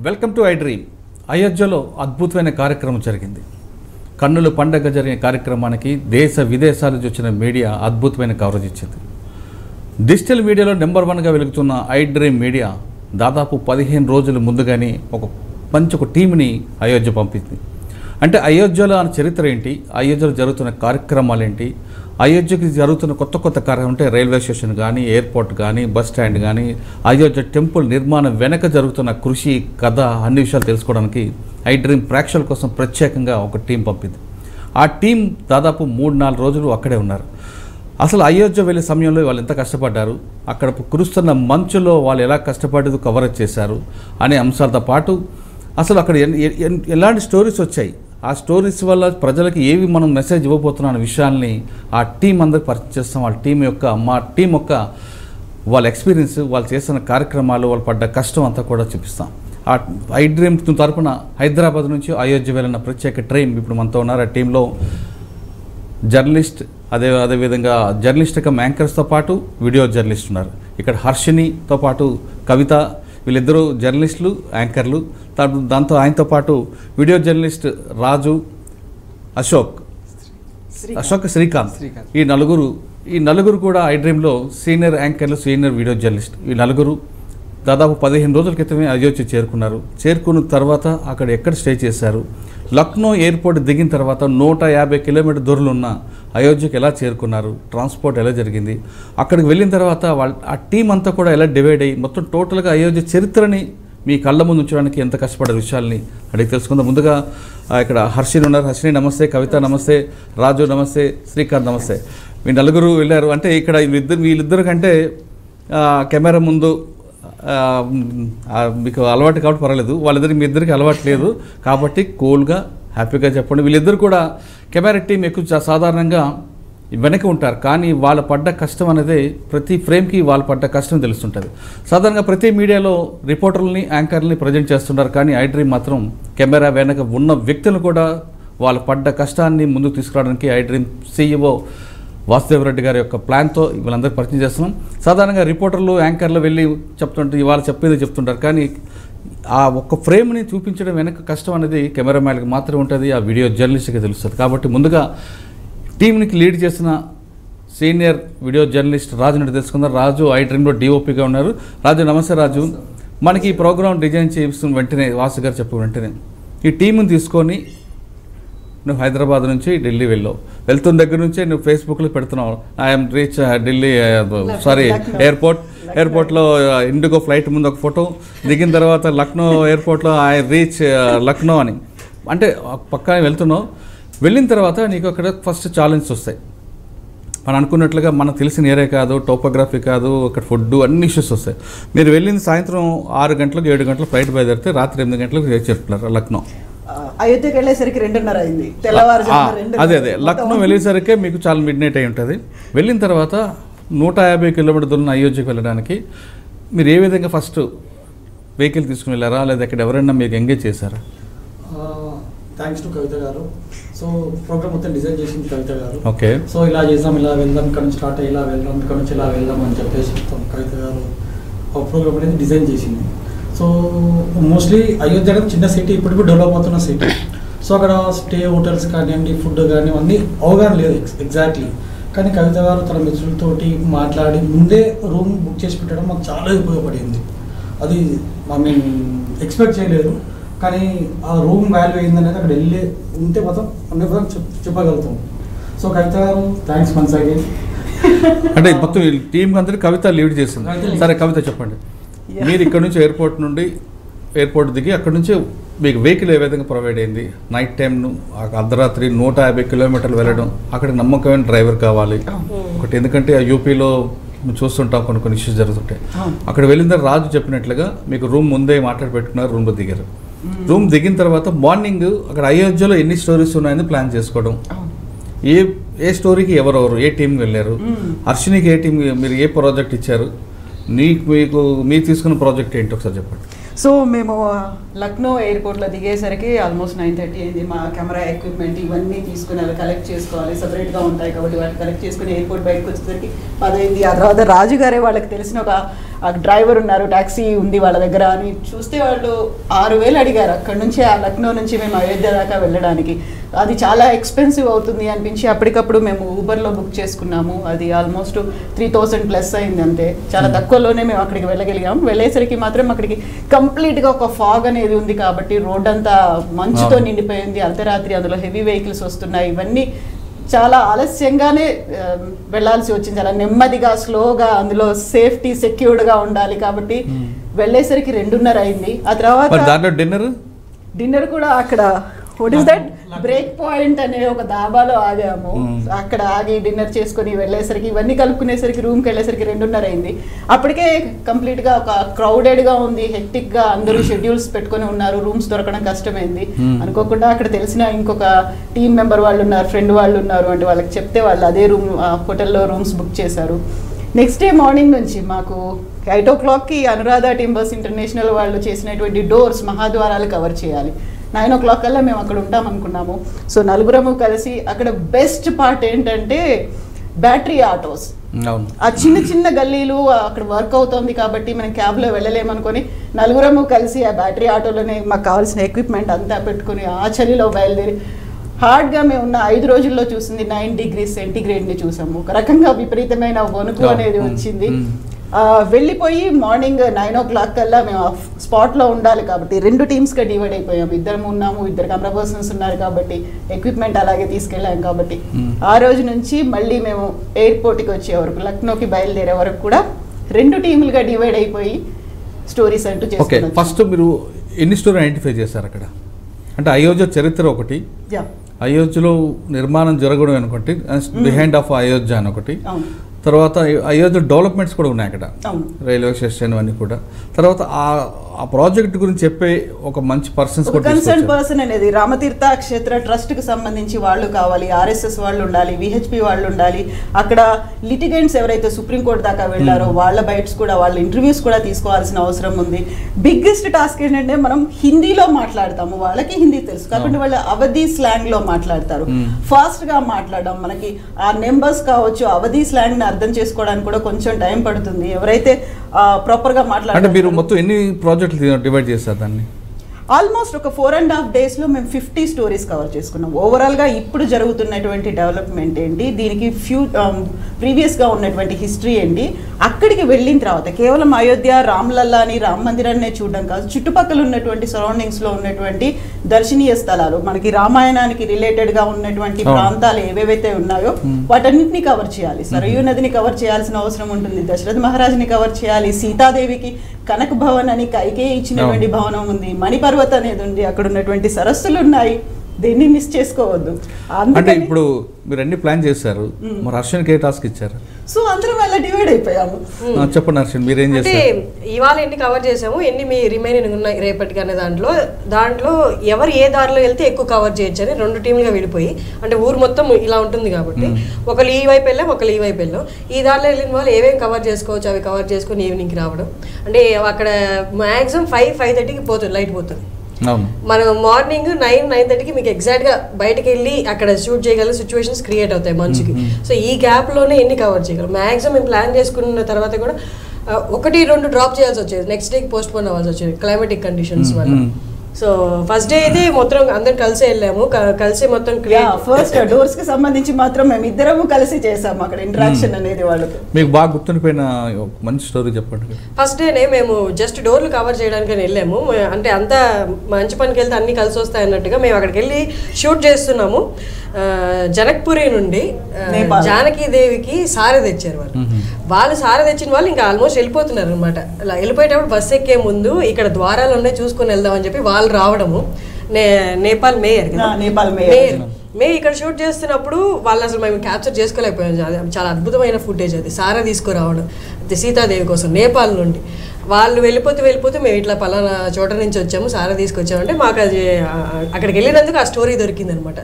Welcome to I dream. అయోధ్యలో అద్భుతమైన కార్యక్రమం జరిగింది. కన్నుల పండగ జరిగిన కార్యక్రమానికి దేశ విదేశాల నుంచి వచ్చిన మీడియా అద్భుతమైన కవరేజ్ ఇచ్చింది. డిజిటల్ మీడియాలో నెంబర్ 1గా వెలుగుతున్న ఐ డ్రీమ్ మీడియా దాదాపు 15 రోజుల ముందుగానే ఒక టీంని అయోధ్య పంపింది. అంటే అయోధ్యలో చరిత్ర ఏంటి, అయోధ్యలో జరుగుతున్న కార్యక్రమాలు ఏంటి, అయోధ్యకి జరుగుతున్న కొత్త కార్యక్రమం అంటే రైల్వే స్టేషన్ కానీ, ఎయిర్పోర్ట్ కానీ, బస్ స్టాండ్ కానీ, అయోధ్య టెంపుల్ నిర్మాణం వెనక జరుగుతున్న కృషి, కథ, అన్ని విషయాలు తెలుసుకోవడానికి ఐ డ్రీమ్ ప్రేక్షకుల కోసం ప్రత్యేకంగా ఒక టీం పంపింది. ఆ టీం దాదాపు 3-4 రోజులు అక్కడే ఉన్నారు. అసలు అయోధ్య వెళ్ళే సమయంలో వాళ్ళు ఎంత కష్టపడ్డారు, అక్కడ కురుస్తున్న మంచులో వాళ్ళు ఎలా కష్టపడేది కవరేజ్ చేశారు అనే అంశాలతో పాటు అసలు అక్కడ ఎలాంటి స్టోరీస్ వచ్చాయి, ఆ స్టోరీస్ వల్ల ప్రజలకి ఏవి మనం మెసేజ్ ఇవ్వబోతున్న అనే విషయాల్ని ఆ టీం అందరికి పరిచయం చేస్తాం. మా టీం యొక్క వాళ్ళ ఎక్స్పీరియన్స్, వాళ్ళు చేసిన కార్యక్రమాలు, వాళ్ళు పడ్డ కష్టం అంతా కూడా చూపిస్తాం. ఆ ఐ డ్రీమ్ తరపున హైదరాబాద్ నుంచి అయోధ్య వెళ్ళిన ప్రత్యేక ట్రైన్ ఇప్పుడు మనతో ఉన్నారు. ఆ టీంలో జర్నలిస్ట్, అదేవిధంగా జర్నలిస్ట్ కమ్ యాంకర్స్తో పాటు వీడియో జర్నలిస్ట్ ఉన్నారు. ఇక్కడ హర్షినితో పాటు కవిత, వీళ్ళిద్దరూ జర్నలిస్టులు, యాంకర్లు. దాంతో ఆయనతో పాటు వీడియో జర్నలిస్ట్ రాజు, అశోక్, శ్రీకాంత్, ఈ నలుగురు కూడా ఐ డ్రీమ్లో సీనియర్ యాంకర్లు, సీనియర్ వీడియో జర్నలిస్ట్. ఈ నలుగురు దాదాపు 15 రోజుల క్రితమే అయోధ్య చేరుకున్నారు. చేరుకున్న తర్వాత అక్కడ ఎక్కడ స్టే చేశారు, లక్నో ఎయిర్పోర్ట్ దిగిన తర్వాత 150 కిలోమీటర్ దూరంలో ఉన్న అయోధ్యకి ఎలా చేరుకున్నారు, ట్రాన్స్పోర్ట్ ఎలా జరిగింది, అక్కడికి వెళ్ళిన తర్వాత ఆ టీం అంతా కూడా ఎలా డివైడ్ అయ్యి మొత్తం టోటల్గా అయోధ్య చరిత్రని మీ కళ్ళ ముందు ఉంచడానికి ఎంత కష్టపడే విషయాల్ని అడిగి తెలుసుకుందాం. ముందుగా ఇక్కడ హర్షిని ఉన్నారు. హర్షిని నమస్తే, కవిత నమస్తే, రాజు నమస్తే, శ్రీకాంత్ నమస్తే. మీ నలుగురు వెళ్ళారు. అంటే ఇక్కడ వీళ్ళిద్దరు కంటే కెమెరా ముందు మీకు అలవాటు కాబట్టి పర్వాలేదు, మీ ఇద్దరికి అలవాటు లేదు కాబట్టి కూల్గా హ్యాపీగా చెప్పండి. వీళ్ళిద్దరు కూడా కెమెరా టీం ఎక్కువ సాధారణంగా వెనక ఉంటారు, కానీ వాళ్ళ పడ్డ కష్టం అనేది ప్రతి ఫ్రేమ్కి వాళ్ళు పడ్డ కష్టం తెలుస్తుంటుంది. సాధారణంగా ప్రతి మీడియాలో రిపోర్టర్లని, యాంకర్లని ప్రజెంట్ చేస్తుంటారు, కానీ ఐ డ్రీమ్ మాత్రం కెమెరా వెనక ఉన్న వ్యక్తులు కూడా వాళ్ళు పడ్డ కష్టాన్ని ముందుకు తీసుకురావడానికి I dream CEO Vasudev Reddy గారి యొక్క ప్లాన్తో వీళ్ళందరికీ పరిచయం చేస్తున్నాం. సాధారణంగా రిపోర్టర్లు, యాంకర్లు వెళ్ళి ఇవాళ చెప్పేది చెప్తుంటారు, కానీ ఆ ఒక్క ఫ్రేమ్ని చూపించడం వెనక కష్టం అనేది కెమెరామ్యాన్కి మాత్రమే ఉంటుంది, ఆ వీడియో జర్నలిస్ట్కి తెలుస్తుంది. కాబట్టి ముందుగా టీంకి లీడ్ చేసిన సీనియర్ వీడియో జర్నలిస్ట్ రాజు నుండి తెలుసుకుందాం. రాజు ఐ డ్రీమ్లో DOPగా ఉన్నారు. రాజు నమస్తే. రాజు, మనకి ఈ ప్రోగ్రామ్ డిజైన్ చేస్తున్న వెంటనే వాసు గారు చెప్పిన వెంటనే ఈ టీంని తీసుకొని నువ్వు హైదరాబాద్ నుంచి ఢిల్లీ వెళ్తున్న దగ్గర నుంచే నువ్వు ఫేస్బుక్లో పెడుతున్నావు, ఐఎమ్ రీచ్ ఢిల్లీ, ఎయిర్పోర్ట్లో ఇండిగో ఫ్లైట్ ముందు ఒక ఫోటో, దిగిన తర్వాత లక్నో ఎయిర్పోర్ట్లో ఐ రీచ్ లక్నో అని. అంటే పక్కనే వెళ్తున్నావు. వెళ్ళిన తర్వాత నీకు అక్కడ ఫస్ట్ ఛాలెంజ్ వస్తాయి. మనం అనుకున్నట్లుగా మనకు తెలిసిన ఏరియా కాదు, టోపోగ్రఫీ కాదు, అక్కడ ఫుడ్ అన్ని ఇష్యూస్ వస్తాయి. మీరు వెళ్ళింది సాయంత్రం 6 గంటలకు 7 గంటలకు ఫ్లైట్ బయలుదేరితే రాత్రి 8 గంటలకు చేరుతున్నారు లక్నో. అయోధ్యకి వెళ్ళేసరికి 2:30 అయింది. అదే లక్నో వెళ్ళేసరికి మీకు చాలా మిడ్ నైట్ అయి ఉంటుంది. వెళ్ళిన తర్వాత 150 కిలోమీటర్ దూరం అయోధ్యకి వెళ్ళడానికి మీరు ఏ విధంగా ఫస్ట్ వెహికల్ తీసుకుని వెళ్ళారా, లేదా ఇక్కడ ఎవరైనా మీకు ఎంగేజ్ చేశారా? థ్యాంక్స్ టు కవిత గారు. సో ప్రోగ్రామ్ మొత్తం డిజైన్ చేసింది కవిత గారు. ఓకే. సో ఇలా చేద్దాం, ఇలా వెళ్దాం, ఇక్కడ నుంచి స్టార్ట్ అయ్యి ఇలా వెళ్దాం, ఇక్కడ నుంచి ఇలా వెళ్దాం అని చెప్పేసి కవిత గారు ఆ ప్రోగ్రామ్ అనేది డిజైన్ చేసింది. సో మోస్ట్లీ అయోధ్య అనేది చిన్న సిటీ, ఇప్పటికీ డెవలప్ అవుతున్న సిటీ. సో అక్కడ స్టే హోటల్స్ కానివ్వండి, ఫుడ్ కానీ అన్నీ అవగాహన లేదు ఎగ్జాక్ట్లీ. కానీ కవిత గారు తన మిత్రులతోటి మాట్లాడి ముందే రూమ్ బుక్ చేసి పెట్టడం మాకు చాలా ఉపయోగపడింది. అది ఎక్స్పెక్ట్ చేయలేదు, కానీ ఆ రూమ్ వాల్యూ ఏందనేది అక్కడ వెళ్ళి ఉంటే మొత్తం 100% చెప్పగలుగుతాం. సో కవిత గారు థ్యాంక్స్ వన్స్ అగైన్. అంటే మొత్తం టీం అందరికీ కవిత లీడ్ చేస్తుంది. సరే కవిత చెప్పండి, మీరు ఇక్కడ నుంచి ఎయిర్పోర్ట్ దిగి అక్కడ నుంచి మీకు వెహికల్ ఏ విధంగా ప్రొవైడ్ అయింది? నైట్ టైం అర్ధరాత్రి 150 కిలోమీటర్లు వెళ్ళడం, అక్కడ నమ్మకమైన డ్రైవర్ కావాలి ఒకటి, ఎందుకంటే ఆ యూపీలో చూస్తుంటాం కొన్ని ఇష్యూస్ జరుగుతుంటాయి. అక్కడ వెళ్ళిన తర్వాత రాజు చెప్పినట్లుగా మీకు రూమ్ ముందే మాట్లాడి పెట్టుకున్నారు, రూమ్లో దిగారు. రూమ్ దిగిన తర్వాత మార్నింగ్ అక్కడ అయోధ్యలో ఎన్ని స్టోరీస్ ఉన్నాయని ప్లాన్ చేసుకోవడం, ఏ స్టోరీకి ఎవరెవరు ఏ టీం వెళ్ళారు, హర్షినికి ఏ టీం, మీరు ఏ ప్రాజెక్ట్ ఇచ్చారు, మీరు తీసుకున్న ప్రాజెక్ట్ ఏంటి ఒకసారి చెప్పండి. సో మేము లక్నో ఎయిర్పోర్ట్లో దిగేసరికి ఆల్మోస్ట్ 9:30 అయింది. మా కెమెరా ఎక్విప్మెంట్ ఇవన్నీ తీసుకుని అవి కలెక్ట్ చేసుకోవాలి, సపరేట్గా ఉంటాయి కాబట్టి వాటిని కలెక్ట్ చేసుకుని ఎయిర్పోర్ట్ బయటకు వచ్చేసరికి 10 అయింది. ఆ తర్వాత రాజు గారే వాళ్ళకి తెలిసిన ఒక ఆ డ్రైవర్ ఉన్నారు, ట్యాక్సీ ఉంది వాళ్ళ దగ్గర అని చూస్తే వాళ్ళు 6,000 అడిగారు అక్కడ నుంచి, ఆ లక్నో నుంచి మేము అయోధ్య దాకా వెళ్ళడానికి. అది చాలా ఎక్స్పెన్సివ్ అవుతుంది అనిపించి అప్పటికప్పుడు మేము ఊబర్లో బుక్ చేసుకున్నాము. అది ఆల్మోస్ట్ 3,000+ అయింది అంతే. చాలా తక్కువలోనే మేము అక్కడికి వెళ్ళగలిగాము. వెళ్ళేసరికి మాత్రం అక్కడికి కంప్లీట్గా ఒక ఫాగ్ అనేది ఉంది కాబట్టి రోడ్ అంతా మంచుతో నిండిపోయింది. అర్ధరాత్రి అందులో హెవీ వెహికల్స్ వస్తున్నాయి. ఇవన్నీ చాలా ఆలస్యంగానే వెళ్ళాల్సి వచ్చింది. చాలా నెమ్మదిగా స్లోగా, అందులో సేఫ్టీ సెక్యూర్డ్గా ఉండాలి కాబట్టి వెళ్ళేసరికి 2:30 అయింది. ఆ తర్వాత డిన్నర్ కూడా అక్కడ what is that break point అనే ఒక దాబాలో ఆగాము. అక్కడ ఆగి డిన్నర్ చేసుకుని వెళ్ళేసరికి ఇవన్నీ కలుపుకునేసరికి రూమ్కి వెళ్ళేసరికి 2:30 అయింది. అప్పటికే కంప్లీట్గా ఒక క్రౌడెడ్గా ఉంది, హెక్టిక్గా అందరూ షెడ్యూల్స్ పెట్టుకుని ఉన్నారు. రూమ్స్ దొరకడం కష్టమైంది. అనుకోకుండా అక్కడ తెలిసిన ఇంకొక టీం మెంబర్ వాళ్ళు ఉన్నారు, ఫ్రెండ్ వాళ్ళు ఉన్నారు అంటే వాళ్ళకి చెప్తే వాళ్ళు అదే రూమ్ హోటల్లో రూమ్స్ బుక్ చేశారు. నెక్స్ట్ డే మార్నింగ్ నుంచి మాకు 8 o'clockకి అనురాధ టింబర్స్ ఇంటర్నేషనల్ వాళ్ళు చేసినటువంటి డోర్స్ మహాద్వారాలు కవర్ చేయాలి. 9 o'clock కల్లా మేము అక్కడ ఉంటాం అనుకున్నాము. సో నలుగురము కలిసి అక్కడ బెస్ట్ పార్ట్ ఏంటంటే బ్యాటరీ ఆటోస్. ఆ చిన్న చిన్న గల్లీలు అక్కడ వర్క్ అవుతుంది కాబట్టి మనం క్యాబ్లో వెళ్ళలేమనుకొని నలుగురము కలిసి ఆ బ్యాటరీ ఆటోలోనే మాకు కావాల్సిన ఎక్విప్మెంట్ అంతా పెట్టుకుని ఆ చలిలో బయలుదేరి హార్డ్గా మేము ఉన్న 5 రోజుల్లో చూసింది 9 degrees సెంటిగ్రేడ్ని చూసాము. ఒక రకంగా విపరీతమైన వణుకు అనేది వచ్చింది. వెళ్ళిపోయి మార్నింగ్ 9 o'clock కల్లా మేము స్పాట్లో ఉండాలి కాబట్టి 2 టీమ్స్గా డివైడ్ అయిపోయాము. 2 ఉన్నాము, 2 కెమెరా పర్సన్స్ ఉన్నారు కాబట్టి ఎక్విప్మెంట్ అలాగే తీసుకెళ్ళాం కాబట్టి ఆ రోజు నుంచి మళ్ళీ మేము ఎయిర్పోర్ట్కి వచ్చే వరకు, లక్నోకి బయలుదేరే వరకు కూడా 2 టీములుగా డివైడ్ అయిపోయి స్టోరీస్ అంటూ చేస్తున్నాం. ఫస్ట్ మీరు ఎన్ని స్టోరీ ఐడెంటిఫై చేశారు అక్కడ? అంటే అయోధ్య చరిత్ర ఒకటి, అయోధ్యలో నిర్మాణం జరగడం అనుకోటి, బిహైండ్ ఆఫ్ అయోధ్య అని ఒకటి, తర్వాత అయోధ్య డెవలప్మెంట్స్ కూడా ఉన్నాయి అక్కడ, రైల్వే స్టేషన్ అన్నీ కూడా. తర్వాత ఆ ప్రాజెక్ట్ గురించి చెప్పే ఒక మంచి పర్సన్స్, కన్సర్న్ పర్సన్ అనేది రామతీర్థ క్షేత్ర ట్రస్ట్ కి సంబంధించి వాళ్ళు కావాలి, RSS వాళ్ళు ఉండాలి, VHP వాళ్ళు ఉండాలి. అక్కడ లిటిగెంట్స్ ఎవరైతే సుప్రీంకోర్టు దాకా వెళ్ళారో వాళ్ళ బైట్స్ కూడా, వాళ్ళ ఇంటర్వ్యూస్ కూడా తీసుకోవాల్సిన అవసరం ఉంది. బిగ్గెస్ట్ టాస్క్ ఏంటంటే మనం హిందీలో మాట్లాడతాము, వాళ్ళకి హిందీ తెలుసు కాబట్టి వాళ్ళు అవధి స్లాంగ్ లో మాట్లాడతారు. ఫాస్ట్ గా మాట్లాడడం, మనకి ఆ నెంబర్స్ కావచ్చు, అవధి స్లాంగ్ ని అర్థం చేసుకోవడానికి కూడా కొంచెం టైం పడుతుంది. ఎవరైతే ప్రాపర్ గా మాట్లాడారు. మీరు మొత్తం ఎన్ని ప్రాజెక్టులు డివైడ్ చేస్తారు దాన్ని? ఆల్మోస్ట్ ఒక 4.5 days లో మేము 50 స్టోరీస్ కవర్ చేసుకున్నాం. ఓవరాల్గా ఇప్పుడు జరుగుతున్నటువంటి డెవలప్మెంట్ ఏంటి, దీనికి ప్రీవియస్గా ఉన్నటువంటి హిస్టరీ ఏంటి, అక్కడికి వెళ్ళిన తర్వాత కేవలం అయోధ్య రామ్లల్లా అని రామ మందిరాన్ని చూడడం కాదు, చుట్టుపక్కల ఉన్నటువంటి సరౌండింగ్స్లో ఉన్నటువంటి దర్శనీయ స్థలాలు, మనకి రామాయణానికి రిలేటెడ్గా ఉన్నటువంటి ప్రాంతాలు ఏవేవైతే ఉన్నాయో వాటన్నిటిని కవర్ చేయాలి. సరయూ నదిని కవర్ చేయాల్సిన అవసరం ఉంటుంది, దశరథ మహారాజుని కవర్ చేయాలి, సీతాదేవికి కనక భవన్ అని కైకేయి ఇచ్చినటువంటి భవనం ఉంది, మణిపర్వత అనేది ఉంది, అక్కడ ఉన్నటువంటి సరస్సులు ఉన్నాయి, దేన్ని మిస్ చేసుకోవద్దు. అంటే ఇప్పుడు మీరు అన్ని ప్లాన్ చేశారు, మరి హర్షన్కి ఏ టాస్క్ ఇచ్చారు? సో అందరం అలా డివైడ్ అయిపోయాము. చెప్పండి హర్షన్, మీరు ఏం చేస్తారు? ఇవాళ ఎన్ని కవర్ చేసాము, ఎన్ని మీ రిమైనింగ్ ఉన్నాయి రేపటికి అనే దాంట్లో ఎవరు ఏ దారిలో వెళ్తే ఎక్కువ కవర్ చేయొచ్చు అని 2 టీంలుగా విడిపోయి, అంటే ఊరు మొత్తం ఇలా ఉంటుంది కాబట్టి ఒకళ్ళు ఈ వైపు వెళ్ళాం, ఒకళ్ళు ఈ వైపు వెళ్ళాం. ఈ దారిలో వెళ్ళిన వాళ్ళు ఏమేమి కవర్ చేసుకోవచ్చు అవి కవర్ చేసుకుని ఈవినింగ్కి రావడం. అంటే అక్కడ మ్యాక్సిమం 5-5:30కి పోతుంది, లైట్ పోతుంది. మనం మార్నింగ్ 9-9:30కి మీకు ఎగ్జాక్ట్గా బయటకు వెళ్ళి అక్కడ షూట్ చేయగల సిచ్యువేషన్స్ క్రియేట్ అవుతాయి మంచుకి. సో ఈ గ్యాప్లోనే ఎన్ని కవర్ చేయగలం. మ్యాక్సిమం మేము ప్లాన్ చేసుకున్న తర్వాత కూడా 1-2 డ్రాప్ చేయాల్సి వచ్చేది, నెక్స్ట్ డేకి పోస్ట్ పోన్ అవ్వాల్సి వచ్చేది క్లైమాటిక్ కండిషన్స్ వల్ల. సో ఫస్ట్ డే అయితే మొత్తం అందరం కలిసి వెళ్ళాము, కలిసి మొత్తం ఫస్ట్ డోర్స్ కి సంబంధించి మాత్రం మేము ఇద్దరము కలిసి చేసాము అక్కడ ఇంటరాక్షన్ అనేది. వాళ్ళకి మీకు బాగా గుర్తుండిపోయిన మంచి స్టోరీ చెప్పండి. ఫస్ట్ డేనే మేము జస్ట్ డోర్లు కవర్ చేయడానికి వెళ్ళాము, అంటే అంతా మంచి పనికి వెళ్తే అన్ని కలిసి వస్తాయి అన్నట్టుగా మేము అక్కడికి వెళ్ళి షూట్ చేస్తున్నాము. జనక్పురి నుండి జానకీదేవికి సారె తెచ్చారు వాళ్ళు సారె తెచ్చిన వాళ్ళు ఇంకా ఆల్మోస్ట్ వెళ్ళిపోతున్నారు అనమాట. అలా వెళ్ళిపోయేటప్పుడు బస్సు ఎక్కే ముందు ఇక్కడ ద్వారాలు ఉన్నాయి చూసుకొని వెళ్దామని చెప్పి వాళ్ళు రావడము. నేపాల్ మేయర్ మే ఇక్కడ షూట్ చేస్తున్నప్పుడు వాళ్ళు అసలు మేము క్యాప్చర్ చేసుకోలేకపోయాం. చాలా అద్భుతమైన ఫుటేజ్ అది, సారా తీసుకురావడం సీతాదేవి కోసం నేపాల్ నుండి. వాళ్ళు వెళ్ళిపోతూ మేము ఇట్లా పలానా చోట నుంచి వచ్చాము, సారా తీసుకొచ్చామంటే మాకు అది అక్కడికి వెళ్ళినందుకు ఆ స్టోరీ దొరికింది అనమాట.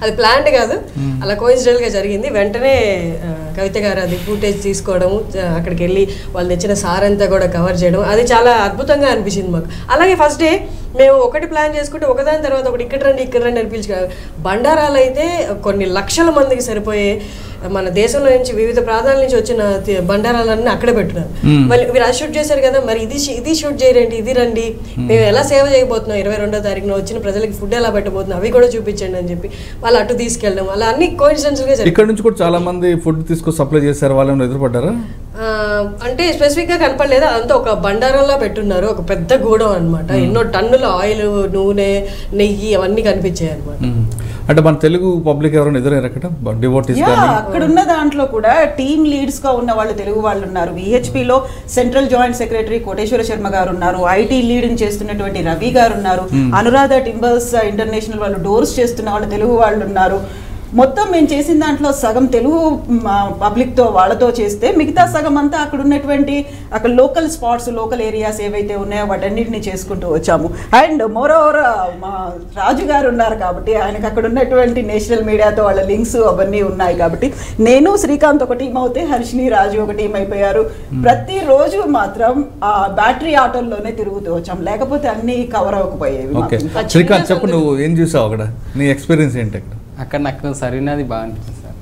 అది ప్లాన్డ్ కాదు, అలా కోయిన్సిడెంటల్గా జరిగింది. వెంటనే కవిత గారు అది ఫుటేజ్ తీసుకోవడము, అక్కడికి వెళ్ళి వాళ్ళు తెచ్చిన సార్ అంతా కూడా కవర్ చేయడం, అది చాలా అద్భుతంగా అనిపించింది మాకు. అలాగే ఫస్ట్ డే మేము ఒకటి ప్లాన్ చేసుకుంటే ఒకదాని తర్వాత ఒకటి ఇక్కడ రండి అని పిలిచి బండారాలు అయితే కొన్ని లక్షల మందికి సరిపోయే మన దేశంలో నుంచి వివిధ ప్రాంతాల నుంచి వచ్చిన బండారాలన్నీ అక్కడే పెట్టున్నారు. మళ్ళీ మీరు అది షూట్ చేశారు కదా, మరి ఇది షూట్ చేయరండి, ఇది రండి, మేము ఎలా సేవ చేయబోతున్నాం 22వ తారీఖున వచ్చిన ప్రజలకి ఫుడ్ ఎలా పెట్టబోతున్నాం అవి కూడా చూపించండి అని చెప్పి వాళ్ళు అటు తీసుకెళ్ళడం, అలా అన్ని కోఇన్సిడెన్షియల్గా ఇక్కడ నుంచి కూడా చాలా మంది ఫుడ్ తీసుకొని సప్లై చేశారు, వాళ్ళని ఎదురుపడ్డారా? అంటే స్పెసిఫిక్గా కనపడలేదు, అదంతా ఒక బండారంలా పెట్టున్నారు, ఒక పెద్ద గూడం అనమాట, ఎన్నో టన్నుల ఆయిల్, నూనె, నెయ్యి అవన్నీ కనిపించాయి అనమాట. అంటే మన తెలుగు పబ్లిక్ ఎవరైనా ఎదురయ్యారు అక్కడ డివోటీస్? అక్కడ ఉన్న దాంట్లో కూడా టీమ్ లీడ్స్ గా ఉన్న వాళ్ళు తెలుగు వాళ్ళు ఉన్నారు. విహెచ్పిలో central joint secretary Koteswara Sharma garu ఉన్నారు, ఐటీ లీడ్ చేస్తున్నటువంటి రవి గారు ఉన్నారు, అనురాధ టింబర్స్ ఇంటర్నేషనల్ వాళ్ళు డోర్స్ చేస్తున్న వాళ్ళు తెలుగు వాళ్ళు ఉన్నారు. మొత్తం మేము చేసిన దాంట్లో సగం తెలుగు పబ్లిక్తో వాళ్ళతో చేస్తే మిగతా సగం అంతా అక్కడ ఉన్నటువంటి అక్కడ లోకల్ స్పాట్స్, లోకల్ ఏరియాస్ ఏవైతే ఉన్నాయో వాటన్నిటిని చేసుకుంటూ వచ్చాము. అండ్ మోర్ ఓవర్ మా రాజు గారు ఉన్నారు కాబట్టి ఆయనకు అక్కడ ఉన్నటువంటి నేషనల్ మీడియాతో వాళ్ళ లింక్స్ అవన్నీ ఉన్నాయి కాబట్టి నేను శ్రీకాంత్ ఒక టీం అవుతే హర్షిని రాజు ఒక టీం అయిపోయారు. ప్రతిరోజు మాత్రం ఆ బ్యాటరీ ఆటోల్లోనే తిరుగుతూ వచ్చాం, లేకపోతే అన్ని కవర్ అవ్వకపోయేవి. శ్రీకాంత్ చెప్పు, నువ్వు ఏం చూసావు అక్కడ, నీ ఎక్స్పీరియన్స్ ఏంటి అక్కడ? అక్కడ నాకు సరైనది బాగా అనిపిస్తుంది సార్.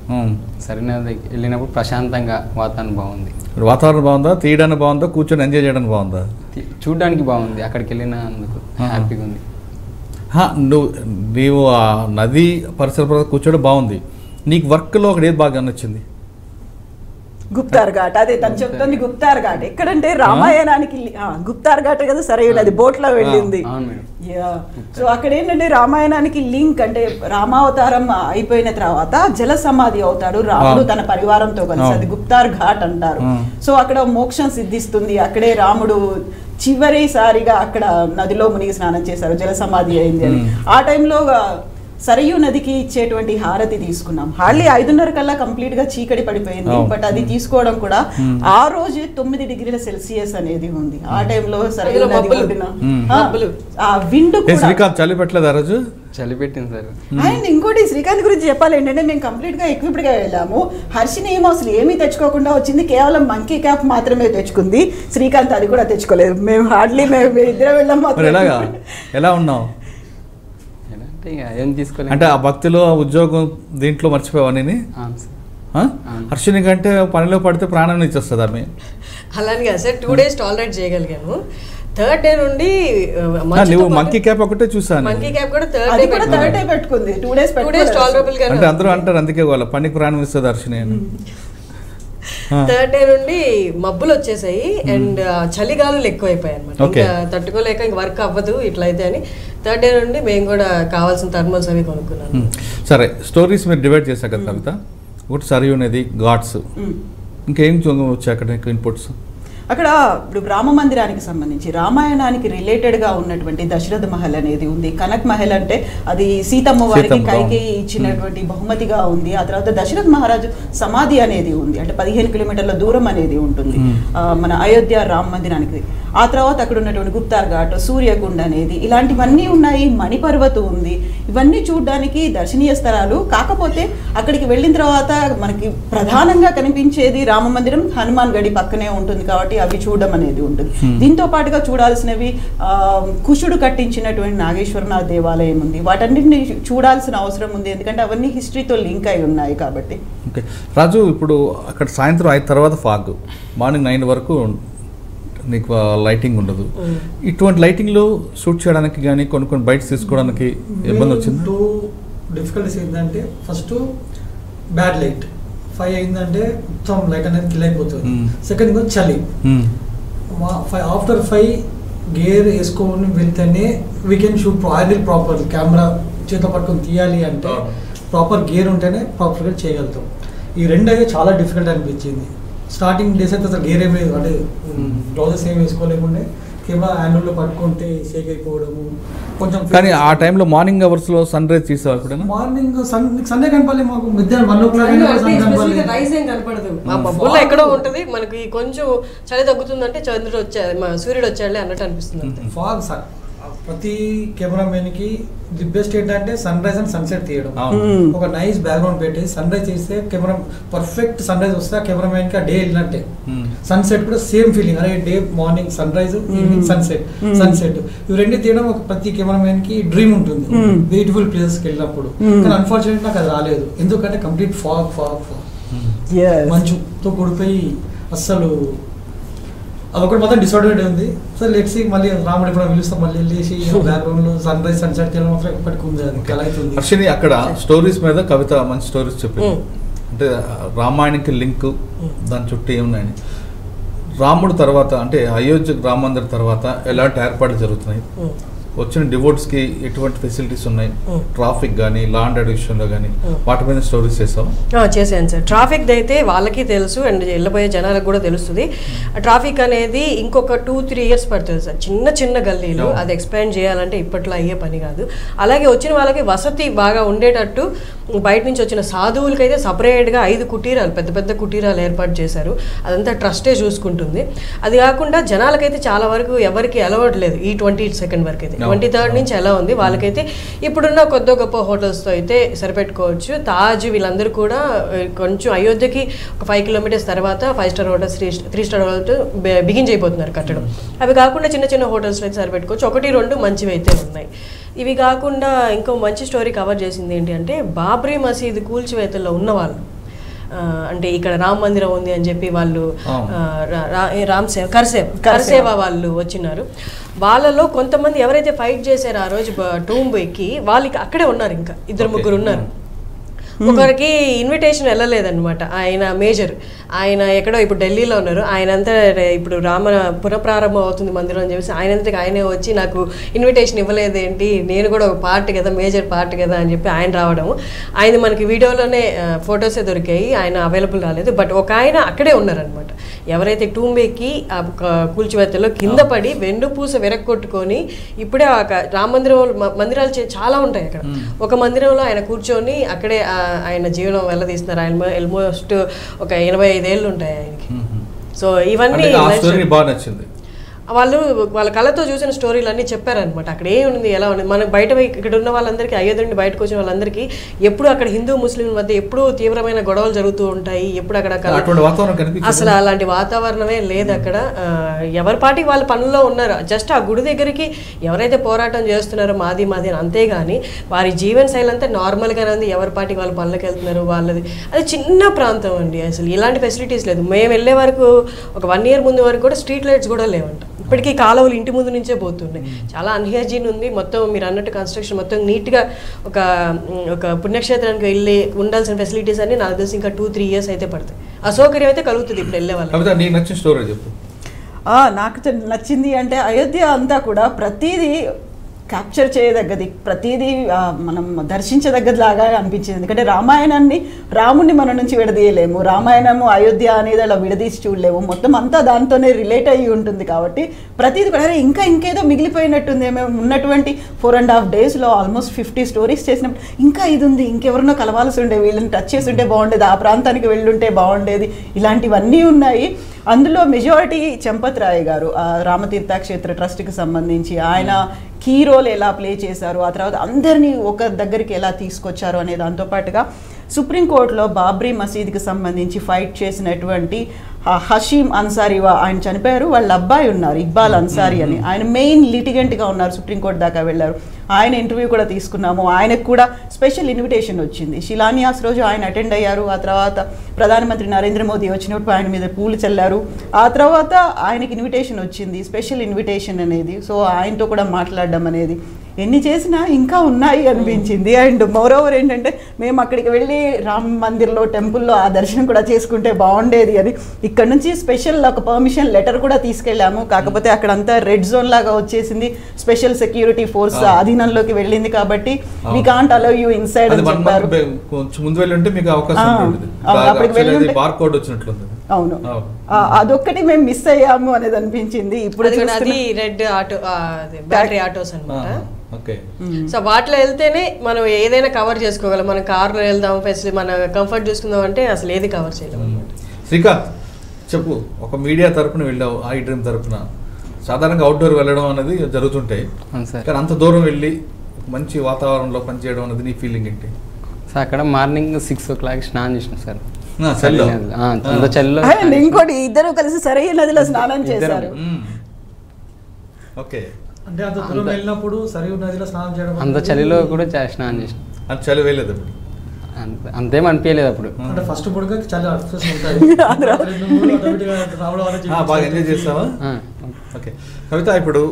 సరైనది వెళ్ళినప్పుడు ప్రశాంతంగా వాతావరణం బాగుంది. వాతావరణం బాగుందా, తీయడానికి బాగుందా, కూర్చొని ఎంజాయ్ చేయడానికి బాగుందా? చూడడానికి బాగుంది, అక్కడికి వెళ్ళినందుకు హ్యాపీగా ఉంది. నీవు ఆ నది పరిసర కూర్చోడం బాగుంది, నీకు వర్క్లో అక్కడ ఏది బాగా నచ్చింది? గుప్తార్ ఘాట్, అదే తను చెప్తుంది గుప్తార్ ఘాట్. ఎక్కడంటే రామాయణానికి గుప్తార్ ఘాట్ కదా సరైనది, బోట్లో వెళ్ళింది. సో అక్కడ ఏంటంటే రామాయణానికి లింక్, అంటే రామావతారం అయిపోయిన తర్వాత జల సమాధి అవుతాడు రాముడు తన పరివారంతో కలిసి, అది గుప్తార్ ఘాట్ అంటారు. సో అక్కడ మోక్షం సిద్ధిస్తుంది, అక్కడే రాముడు చివరిసారిగా అక్కడ నదిలో మునిగి స్నానం చేశారు, జల సమాధి అయింది అని. ఆ టైంలో సరయూ నదికి ఇచ్చేటువంటి హారతి తీసుకున్నాం. హార్లీ 5:30 కల్లా కంప్లీట్ గా చీకటి పడిపోయింది, బట్ అది తీసుకోవడం కూడా ఆ రోజు 9 డిగ్రీల సెల్సియస్ అనేది ఉంది. ఆ టైంలో సరయూ నది ఒడ్డున ఆ విండ్ చలి పెట్టలేదు ఆ రోజు? చలి పెట్టింది సార్. అండ్ ఇంకోటి శ్రీకాంత్ గురించి చెప్పాలి ఏంటంటే, మేము కంప్లీట్ గా ఎక్విప్డ్ గా వెళ్ళాము. హర్షిని ఏమో అసలు ఏమీ తెచ్చుకోకుండా వచ్చింది, కేవలం మంకీ క్యాప్ మాత్రమే తెచ్చుకుంది. శ్రీకాంత్ అది కూడా తెచ్చుకోలేదు. మేము హార్డ్లీ మేము ఇద్దరం వెళ్ళాము. ఎలా ఉన్నావు ఏం తీసుకోలేదు అంటే ఆ భక్తిలో ఉద్యోగం దీంట్లో మర్చిపోయావా? నేను హర్షిని కంటే పనిలో పడితే ప్రాణం ఇచ్చేస్తుంది ఆమె. అలానే కదా సార్, 2 days టాలరేట్ చేయగలిగాను. 3rd day నుండి నువ్వు మంకీ క్యాప్ ఒకటే చూసాను, మంకీ క్యాప్ కూడా 3rd day పెట్టుకుంది. 2 days టాలరబుల్ గా అంటే అందరూ అంటారు అందుకే వాళ్ళ పనికి ప్రాణం ఇస్తుంది హర్షిని అని. 3rd day నుండి మబ్బులు వచ్చేసాయి అండ్ చలిగాలులు ఎక్కువైపోయాయి అనమాట, ఇంకా తట్టుకోలేక ఇంక వర్క్ అవ్వదు ఇట్లయితే అని 3rd day నుండి మేము కూడా కావాల్సిన థర్మల్స్ అవి కొనుక్కున్నాను. సరే, స్టోరీస్ మీరు డివైడ్ చేశాక కవిత, ఒకటి సరయూ నది, ఘాట్స్, ఇంకేం వచ్చాయి అక్కడ ఇన్పుట్స్? అక్కడ ఇప్పుడు రామ మందిరానికి సంబంధించి రామాయణానికి రిలేటెడ్గా ఉన్నటువంటి దశరథ మహల్ అనేది ఉంది. కనక్ మహల్ అంటే అది సీతమ్మ వారికి కైకేయి ఇచ్చినటువంటి బహుమతిగా ఉంది. ఆ తర్వాత దశరథ మహారాజు సమాధి అనేది ఉంది, అంటే 15 కిలోమీటర్ల దూరం అనేది ఉంటుంది మన అయోధ్య రామ మందిరానికి. ఆ తర్వాత అక్కడ ఉన్నటువంటి గుప్తార్ ఘాట్, సూర్యకుండ అనేది, ఇలాంటివన్నీ ఉన్నాయి. మణిపర్వతం ఉంది. ఇవన్నీ చూడడానికి దర్శనీయ స్థలాలు. కాకపోతే అక్కడికి వెళ్ళిన తర్వాత మనకి ప్రధానంగా కనిపించేది రామ మందిరం, హనుమాన్ గడి పక్కనే ఉంటుంది కాబట్టి అవి చూడడం అనేది ఉంటుంది. దీంతో పాటుగా చూడాల్సినవి కుషుడు కట్టించినటువంటి నాగేశ్వరనాథ్ దేవాలయం ఉంది. వాటన్నిటిని చూడాల్సిన అవసరం ఉంది, ఎందుకంటే అవన్నీ హిస్టరీతో లింక్ అయి ఉన్నాయి కాబట్టి. ఓకే రాజు, ఇప్పుడు అక్కడ సాయంత్రం 5 తర్వాత ఫాగ్, మార్నింగ్ 9 వరకు నీకు లైటింగ్ ఉండదు. ఇటువంటి లైటింగ్లో షూట్ చేయడానికి కానీ కొన్ని బైట్స్ తీసుకోవడానికి ఇబ్బంది వచ్చింది? 2 డిఫికల్టీస్ ఏంటంటే, ఫస్ట్ బ్యాడ్ లైట్, 5 అయిందంటే మొత్తం లైట్ అనేది కిల్ అయిపోతుంది. సెకండ్ వచ్చి చలి. ఆఫ్టర్ 5 గేర్ వేసుకొని వెళ్తేనే we can shoot proper. Camera చేతితో పట్టుకొని తీయాలి అంటే ప్రాపర్ గేర్ ఉంటేనే ప్రాపర్గా చేయగలుగుతాం. ఈ 2 అయితే చాలా డిఫికల్ట్ అనిపించింది. స్టార్టింగ్ డేస్ అయితే అసలు గేర్ ఏమి, అంటే గ్లౌజెస్ ఏమి వేసుకోలేకుండే, కెమెరా హ్యాండిల్లో పట్టుకుంటే షేక్ అయిపోవడము కొంచెం. కానీ ఆ టైంలో మార్నింగ్ అవర్స్లో సన్ రైజ్ తీసేవారు. మార్నింగ్ సండే కనపడలేదు మాకు, మధ్యాహ్నం 1 o'clock రైజ్ ఏం కనపడదు, మా బొబ్బుల్లో ఎక్కడో ఉంటుంది. మనకి కొంచెం చలి తగ్గుతుందంటే చంద్రుడు వచ్చాడు, సూర్యుడు వచ్చాడులే అన్నట్టు అనిపిస్తుంది. ఫాగ్ ప్రతి కెమెరామెన్కి ది బెస్ట్ ఏంటంటే సన్ రైజ్ అండ్ సన్సెట్ తీయడం. అవును. ఒక నైస్ బ్యాక్గ్రౌండ్ పెట్టి సన్ రైజ్ చేస్తే కెమెరా పర్ఫెక్ట్ సన్ రైజ్ వస్తే కెమెరామెన్కి ఆ డే వెళ్ళినట్టే. సన్సెట్ కూడా సేమ్ ఫీలింగ్, అరే day morning sunrise, evening sunset ఇవి రెండు తీయడం ఒక ప్రతి కెమెరామెన్కి డ్రీమ్ ఉంటుంది బ్యూటిఫుల్ ప్లేసెస్కి వెళ్ళినప్పుడు. కానీ అన్ఫార్చునేట్ నాకు అది రాలేదు, ఎందుకంటే కంప్లీట్ ఫాగ్ మంచుతో కూడిపోయి అస్సలు అదొకటి మాత్రం డిసడ్వాంటేజ్ ఉంది. సో లెట్స్ సీ, మళ్ళీ రాముడు ఎప్పుడు పిలుస్తాం, మళ్ళీ వెళ్ళేసి బ్యాక్గ్రౌండ్ లో సన్ రైజ్ సన్సెట్ చేయడం మాత్రం ఎప్పటికీ ఉంది. అది కళ అవుతుంది. అర్షిని అక్కడ స్టోరీస్ మీద కవిత మంచి స్టోరీస్ చెప్పింది. అంటే రామాయణకి లింక్ దాని చుట్టూ ఏమున్నాయని. రాముడు తర్వాత అంటే అయోధ్య రామ మందిర్ తర్వాత ఎలాంటి ఏర్పాట్లు జరుగుతున్నాయి, వచ్చిన డివోట్స్కి ఎటువంటి ఫెసిలిటీస్ ఉన్నాయి, ట్రాఫిక్ కానీ లా అండ్ ఆర్డర్ విషయంలో కానీ వాటి మీద స్టోరీస్ చేసాం. చేశాను సార్. ట్రాఫిక్ అయితే వాళ్ళకి తెలుసు అండ్ వెళ్ళబోయే జనాలకు కూడా తెలుస్తుంది. ట్రాఫిక్ అనేది ఇంకొక 2-3 years పడుతుంది సార్. చిన్న గల్లీలు అది ఎక్స్పాండ్ చేయాలంటే ఇప్పట్లో అయ్యే పని కాదు. అలాగే వచ్చిన వాళ్ళకి వసతి బాగా ఉండేటట్టు బయట నుంచి వచ్చిన సాధువులకైతే సపరేట్గా 5 కుటీరాలు, పెద్ద కుటీరాలు ఏర్పాటు చేశారు. అదంతా ట్రస్టే చూసుకుంటుంది. అది కాకుండా జనాలకైతే చాలా వరకు ఎవరికి అలవాట్లేదు ఈ 22nd వరకు అయితే. 23rd నుంచి ఎలా ఉంది వాళ్ళకైతే ఇప్పుడున్న కొద్ది గొప్ప హోటల్స్తో అయితే సరిపెట్టుకోవచ్చు. తాజ్ వీళ్ళందరూ కూడా కొంచెం అయోధ్యకి ఒక 5 kilometers తర్వాత 5-star hotels 3-star hotels begin చేయబోతున్నారు కట్టడం. అవి కాకుండా చిన్న హోటల్స్లో అయితే సరిపెట్టుకోవచ్చు. 1-2 మంచివి అయితే ఉన్నాయి. ఇవి కాకుండా ఇంకో మంచి స్టోరీ కవర్ చేసింది ఏంటి అంటే బాబ్రీ మసీద్ కూల్చివేతల్లో ఉన్నవాళ్ళు, అంటే ఇక్కడ రామ మందిరం ఉంది అని చెప్పి వాళ్ళు కర్సేవ వాళ్ళు వచ్చినారు. వాళ్ళలో కొంతమంది ఎవరైతే ఫైట్ చేశారో ఆ రోజు టూంబ్ ఎక్కి వాళ్ళకి అక్కడే ఉన్నారు, ఇంకా 2-3 ఉన్నారు. ఒకరికి ఇన్విటేషన్ వెళ్ళలేదన్నమాట. ఆయన మేజర్, ఆయన ఎక్కడో ఇప్పుడు ఢిల్లీలో ఉన్నారు. ఆయనంతా ఇప్పుడు పునఃప్రారంభం అవుతుంది మందిరం అని చెప్పేసి ఆయనంతకి ఆయనే వచ్చి నాకు ఇన్విటేషన్ ఇవ్వలేదేంటి, నేను కూడా ఒక పార్ట్ కదా, మేజర్ పార్ట్ కదా అని చెప్పి ఆయన రావడము. ఆయన మనకి వీడియోలోనే ఫొటోసే దొరికాయి, ఆయన అవైలబుల్ రాలేదు. బట్ ఒక ఆయన అక్కడే ఉన్నారనమాట. ఎవరైతే టూంబేకి ఆ కూల్చివేతలో కింద పడి వెన్నుపూస విరక్కొట్టుకొని ఇప్పుడే రామ మందిరాలు చాలా ఉంటాయి అక్కడ. ఒక మందిరంలో ఆయన కూర్చొని అక్కడే ఆయన జీవనం వెళ్ళదీస్తున్నారు. ఆయన ఆల్మోస్ట్ ఒక 85 ఏళ్ళు ఉంటాయి ఆయనకి. సో ఇవన్నీ బాగా నచ్చింది. వాళ్ళు వాళ్ళ కళతో చూసిన స్టోరీలు అన్నీ చెప్పారనమాట. అక్కడ ఏముంది, ఎలా ఉంది. మనకు బయట ఇక్కడ ఉన్న వాళ్ళందరికీ, అయోధ్య నుండి బయటకు వచ్చిన వాళ్ళందరికీ ఎప్పుడు అక్కడ హిందూ ముస్లింల మధ్య ఎప్పుడు తీవ్రమైన గొడవలు జరుగుతూ ఉంటాయి. ఎప్పుడు అక్కడ అసలు అలాంటి వాతావరణమే లేదు అక్కడ. ఎవరి పాటికి వాళ్ళ పనుల్లో ఉన్నారు. జస్ట్ ఆ గుడి దగ్గరికి ఎవరైతే పోరాటం చేస్తున్నారో మాది అని, అంతేగాని వారి జీవన శైలి అంతా నార్మల్గానే ఉంది. ఎవరి పాటికి వాళ్ళ పనులకు వెళ్తున్నారు వాళ్ళది. అది చిన్న ప్రాంతం అండి, అసలు ఇలాంటి ఫెసిలిటీస్ లేదు. మేము వెళ్ళే వరకు ఒక 1 year ముందు వరకు కూడా స్ట్రీట్ లైట్స్ కూడా లేవంట. ఇప్పటికీ కాలువలు ఇంటి ముందు నుంచే పోతున్నాయి. చాలా అన్హైజీన్ ఉంది మొత్తం. మీరు అన్నట్టు కన్స్ట్రక్షన్ మొత్తం నీట్గా ఒక పుణ్యక్షేత్రానికి వెళ్ళి ఉండాల్సిన ఫెసిలిటీస్ అన్ని నాకు తెలిసి ఇంకా 2-3 years అయితే పడతాయి. అసౌకర్యం అయితే కలుగుతుంది ఇప్పుడు వెళ్ళే వాళ్ళు. నచ్చిన స్టోరీ చెప్పు. నాకు నచ్చింది అంటే అయోధ్య అంతా కూడా ప్రతిదీ క్యాప్చర్ చేయదగ్గది, ప్రతిదీ మనం దర్శించదగ్గదిలాగా అనిపించింది. ఎందుకంటే రాముడిని మన నుంచి విడదీయలేము, రామాయణము అయోధ్య అనేది అలా విడదీసి చూడలేము. మొత్తం అంతా దాంతోనే రిలేట్ అయ్యి ఉంటుంది. కాబట్టి ప్రతిదీ కూడా ఇంకేదో మిగిలిపోయినట్టుంది. మేము ఉన్నటువంటి 4.5 daysలో ఆల్మోస్ట్ 50 stories చేసినప్పుడు ఇంకా ఇది ఉంది, ఇంకెవరినో కలవాల్సి ఉండే, వీళ్ళని టచ్ చేసి ఉంటే బాగుండేది, ఆ ప్రాంతానికి వెళ్ళుంటే బాగుండేది, ఇలాంటివన్నీ ఉన్నాయి. అందులో మెజారిటీ చంపత్ రాయ్ గారు రామతీర్థ క్షేత్ర ట్రస్ట్కి సంబంధించి ఆయన కీ రోల్ ఎలా ప్లే చేశారు, ఆ తర్వాత అందరినీ ఒక దగ్గరికి ఎలా తీసుకొచ్చారు అనే దాంతోపాటుగా సుప్రీంకోర్టులో బాబ్రీ మసీద్కి సంబంధించి ఫైట్ చేసినటువంటి హషీం అన్సారీ, ఆయన చనిపోయారు, వాళ్ళ అబ్బాయి ఉన్నారు ఇక్బాల్ అన్సారీ అని, ఆయన మెయిన్ లిటిగెంట్గా ఉన్నారు, సుప్రీంకోర్టు దాకా వెళ్ళారు. ఆయన ఇంటర్వ్యూ కూడా తీసుకున్నాము. ఆయనకు కూడా స్పెషల్ ఇన్విటేషన్ వచ్చింది. శిలాన్యాస్ రోజు ఆయన అటెండ్ అయ్యారు. ఆ తర్వాత ప్రధానమంత్రి నరేంద్ర మోదీ వచ్చినప్పుడు ఆయన మీద పూలు చల్లారు. ఆ తర్వాత ఆయనకి ఇన్విటేషన్ వచ్చింది, స్పెషల్ ఇన్విటేషన్ అనేది. సో ఆయనతో కూడా మాట్లాడడం అనేది ఎన్ని చేసినా ఇంకా ఉన్నాయి అనిపించింది. అండ్ మోరోవర్ ఏంటంటే మేము అక్కడికి వెళ్ళి రామ్ మందిర్లో టెంపుల్లో ఆ దర్శనం కూడా చేసుకుంటే బాగుండేది అని ఇక్కడ నుంచి స్పెషల్ ఒక పర్మిషన్ లెటర్ కూడా తీసుకెళ్ళాము. కాకపోతే అక్కడంతా రెడ్ జోన్ లాగా వచ్చేసింది, స్పెషల్ సెక్యూరిటీ ఫోర్స్ అధీనంలోకి వెళ్ళింది కాబట్టి we can't allow you inside అని చెప్పారు. అవును, అదొక్కటి మేము మిస్ అయ్యాము అనేది అనిపించింది. ఇప్పుడు రెడ్ ఆటో బ్యాటరీ ఆటోస్ అన్నమాట. సో వాటిలో వెళ్తేనే మనం ఏదైనా కవర్ చేసుకోగలం. మనం కార్లో వెళ్దాం, ఫెసిలిటీ మన కంఫర్ట్ చూసుకుందాం అంటే అసలు ఏది కవర్ చేయలేము అనమాట. శ్రీకాంత్ చెప్పు, ఒక మీడియా తరపున వెళ్ళావు, ఐ డ్రీమ్ తరపున సాధారణంగా అవుట్డోర్ వెళ్ళడం అనేది జరుగుతుంటాయి, అవును సార్. కానీ అంత దూరం వెళ్ళి మంచి వాతావరణంలో పనిచేయడం అనేది నీ ఫీలింగ్ ఏంటి? సార్ అక్కడ మార్నింగ్ 6 o'clock స్నానం చేసిన సార్. చలిలో అంత చలిలో అండ్ ఇంకోటి ఇద్దరు కలిసి సరైన నదిలో స్నానం చేశారు. ఓకే, అంటే అంత దూరం వెళ్ళినప్పుడు సరియు నదిలో స్నానం చేయడం అంత చలిలో కూడా స్నానం చేసిన. అంత చలి వేయలేదు అప్పుడు? అంతేం అనిపించలేదు అప్పుడు. అంటే ఫస్ట్ పుడక చాలా అడ్జస్ట్ ఉంటాయి, రావడం అనేది బాగా ఎంజాయ్ చేస్తావా? ఓకే కవిత, ఇప్పుడు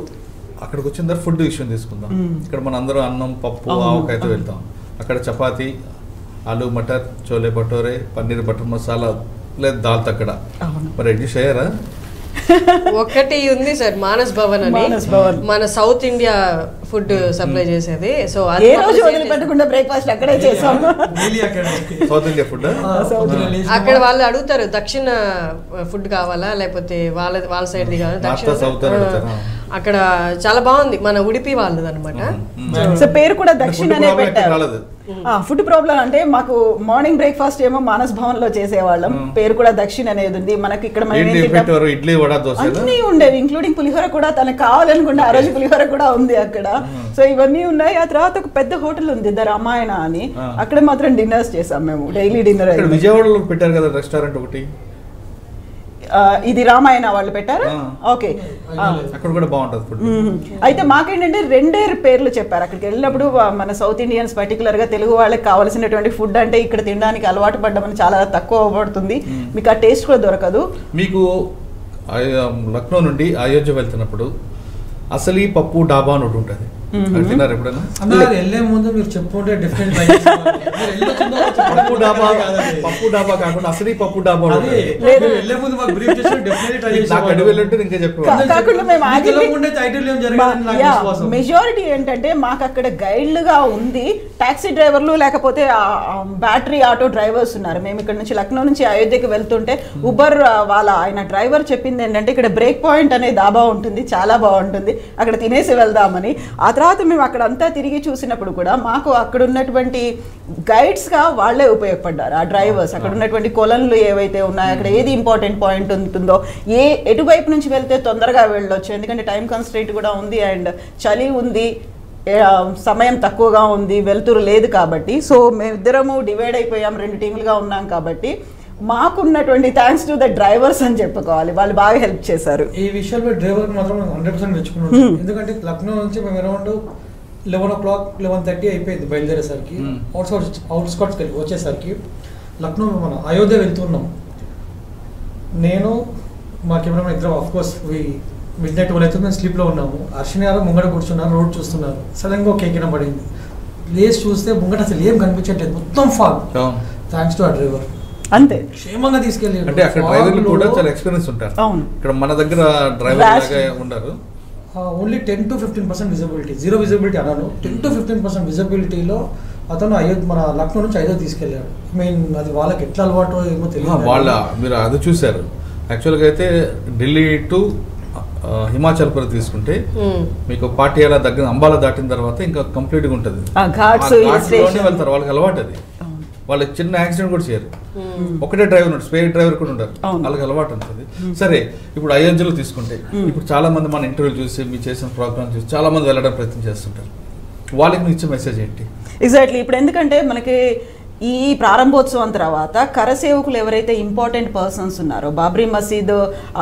అక్కడికి వచ్చిన తర్వాత ఫుడ్ విషయం తీసుకుందాం. ఇక్కడ మన అందరం అన్నం పప్పు ఆవకాయతో వెళ్తాం, అక్కడ చపాతి, ఆలు మటర్, చోలే భటోరే, పన్నీర్ బటర్ మసాలా లేదా దాల్ తక్కడ. మరి అడ్జస్ట్ అయ్యారా? ఒకటి ఉంది సార్, మానస్ భవన్ అని, మన సౌత్ ఇండియా ఫుడ్ సప్లై చేసేది. సో ఏ రోజు వదిలిపెట్టకుండా బ్రేక్ఫాస్ట్ అక్కడే చేసాం. South India food. అక్కడ వాళ్ళు అడుగుతారు దక్షిణ ఫుడ్ కావాలా లేకపోతే వాళ్ళ సైడ్ ది కావాలా, దక్షిణ. అక్కడ చాలా బాగుంది, మన ఉడిపి వాళ్ళది అనమాట. సో పేరు కూడా దక్షిణ అనే పెట్టారు. ఫుడ్ ప్రాబ్లం అంటే మాకు మార్నింగ్ బ్రేక్ఫాస్ట్ ఏమో మానస్ భవన్ లో చేసేవాళ్ళం, పేరు కూడా దక్షిణ అనేది ఉంది. మనకి ఇక్కడ ఇడ్లీ వడ దోశ అన్ని ఉండేవి, ఇంక్లూడింగ్ పులిహోర కూడా. తనకు కావాలనుకుంటే ఆ రోజు పులిహోర కూడా ఉంది అక్కడ. సో ఇవన్నీ ఉన్నాయి. ఆ తర్వాత ఒక పెద్ద హోటల్ ఉంది ద రామాయణ అని, అక్కడ మాత్రం డిన్నర్స్ చేసాం మేము, డైలీ డిన్నర్. విజయవాడలో పెట్టారు కదా రెస్టారెంట్ ఒకటి, ఇది రామాయణ వాళ్ళు పెట్టారు. ఓకే, అక్కడ కూడా బాగుంటుంది ఫుడ్. అయితే మాకేంటంటే రెండే పేర్లు చెప్పారు. అక్కడికి వెళ్ళినప్పుడు మన సౌత్ ఇండియన్స్ పర్టికులర్ గా తెలుగు వాళ్ళకి కావాల్సినటువంటి ఫుడ్ అంటే ఇక్కడ తినడానికి అలవాటు పడ్డమని చాలా తక్కువ పడుతుంది, మీకు ఆ టేస్ట్ కూడా దొరకదు. మీకు లక్నో నుండి అయోధ్య వెళ్తున్నప్పుడు అసలు ఈ పప్పు డాబా అని ఒకటి ఉంటుంది, తిన్నారు ఎప్పుడైనా? వెళ్ళే ముందు మీరు చెప్పుకుంటే డిఫరెంట్ పప్పు డాబా కాకుండా అసలు పప్పు డాబా వెళ్ళే ముందు మాకు బ్రీఫ్ చేసి డెఫినెట్లీ ట్రై చేసి నాకు అడిగి వెళ్ళంటే ఇంకా కాకుండా మేము చెప్పాను. మెజారిటీ ఏంటంటే మాకు అక్కడ గైడ్లుగా ఉంది, టాక్సీ డ్రైవర్లు లేకపోతే బ్యాటరీ ఆటో డ్రైవర్స్ ఉన్నారు. మేము ఇక్కడ నుంచి లక్నో నుంచి అయోధ్యకి వెళ్తుంటే ఉబర్ ఆయన డ్రైవర్ చెప్పింది ఏంటంటే ఇక్కడ బ్రేక్ పాయింట్ అనే దాబా ఉంటుంది, చాలా బాగుంటుంది, అక్కడ తినేసి వెళ్దామని. ఆ తర్వాత మేము అక్కడ అంతా తిరిగి చూసినప్పుడు కూడా మాకు అక్కడ ఉన్నటువంటి గైడ్స్గా వాళ్ళే ఉపయోగపడ్డారు, ఆ డ్రైవర్స్. అక్కడ ఉన్నటువంటి కొలన్లు ఏవైతే ఉన్నాయో, అక్కడ ఏది ఇంపార్టెంట్ పాయింట్ ఉంటుందో, ఎటువైపు నుంచి వెళ్తే తొందరగా వెళ్ళొచ్చు, ఎందుకంటే టైం కన్స్ట్రెయింట్ కూడా ఉంది అండ్ చలి ఉంది, సమయం తక్కువగా ఉంది, వెలుతురు లేదు కాబట్టి. సో మేమిద్దరము డివైడ్ అయిపోయాం, 2 టీములుగా ఉన్నాం కాబట్టి మాకున్నటువంటి థ్యాంక్స్ టు ద డ్రైవర్స్ అని చెప్పుకోవాలి, వాళ్ళు బాగా హెల్ప్ చేశారు. ఈ విషయంలో డ్రైవర్ మాత్రం 100% మెచ్చుకున్నాం. ఎందుకంటే లక్నో నుంచి మేము అరౌండ్ 11 o'clock 11:30 అయిపోయింది బయలుదేరేసరికి. అవుట్స్కట్స్కి వచ్చేసరికి లక్నో మన అయోధ్య వెళ్తున్నాం. నేను మా కెమెరామెన్ ఇద్దరం ఆఫ్కోర్స్ మిడ్ నైట్ 12 అయితే మేము స్లీప్లో ఉన్నాము. అర్షిని గారు ముంగట కూర్చున్నారు, రోడ్ చూస్తున్నారు. సడన్గా ఒక కేకిన పడింది, ప్లేస్ చూస్తే ముంగట అసలు ఏం కనిపించట్లేదు, మొత్తం ఫాగ్. థ్యాంక్స్ టు ఆ డ్రైవర్, అంతే క్షేమంగా తీసుకెళ్ళి. అంటే అక్కడ డ్రైవర్లు కూడా చాలా ఎక్స్పీరియన్స్ ఉంటారు, ఇక్కడ మన దగ్గర డ్రైవర్ లాగా ఉండరు. Only 10 to 15% visibility, zero visibility అన్నాను, 10 to 15% విజిబిలిటీలో అతను మన లక్నో నుంచి అయోధ్య తీసుకెళ్ళాడు. మీన్ అది వాళ్ళకి ఎట్లా అలవాటు ఏమో తెలియదు. మీరు అది చూసారు. యాక్చువల్గా అయితే ఢిల్లీ టు హిమాచల్ ప్రదేశ్ తీసుకుంటే మీకు పాటియాలా దగ్గర అంబాలా దాటిన తర్వాత ఇంకా కంప్లీట్గా ఉంటుంది, వెళ్తారు, వాళ్ళకి అలవాటు అది. వాళ్ళకి చిన్న యాక్సిడెంట్ కూడా చేయరు, ఒకటే డ్రైవర్ ఉంటారు, స్పేర్ డ్రైవర్ కూడా ఉంటారు, వాళ్ళకి అలవాటు ఉంటుంది. సరే, ఇప్పుడు అయోధ్యలో తీసుకుంటే ఇప్పుడు చాలా మంది మన ఇంటర్వ్యూ చూసి మీరు చేసిన ప్రోగ్రామ్ చూసి చాలా మంది వెళ్ళడం ప్రయత్నం చేస్తుంటారు, వాళ్ళకి మీరు ఇచ్చే మెసేజ్ ఏంటి? ఎగ్జాక్ట్లీ, ఇప్పుడు ఎందుకంటే మనకి ఈ ప్రారంభోత్సవం తర్వాత కరసేవకులు ఎవరైతే ఇంపార్టెంట్ పర్సన్స్ ఉన్నారో, బాబ్రీ మసీద్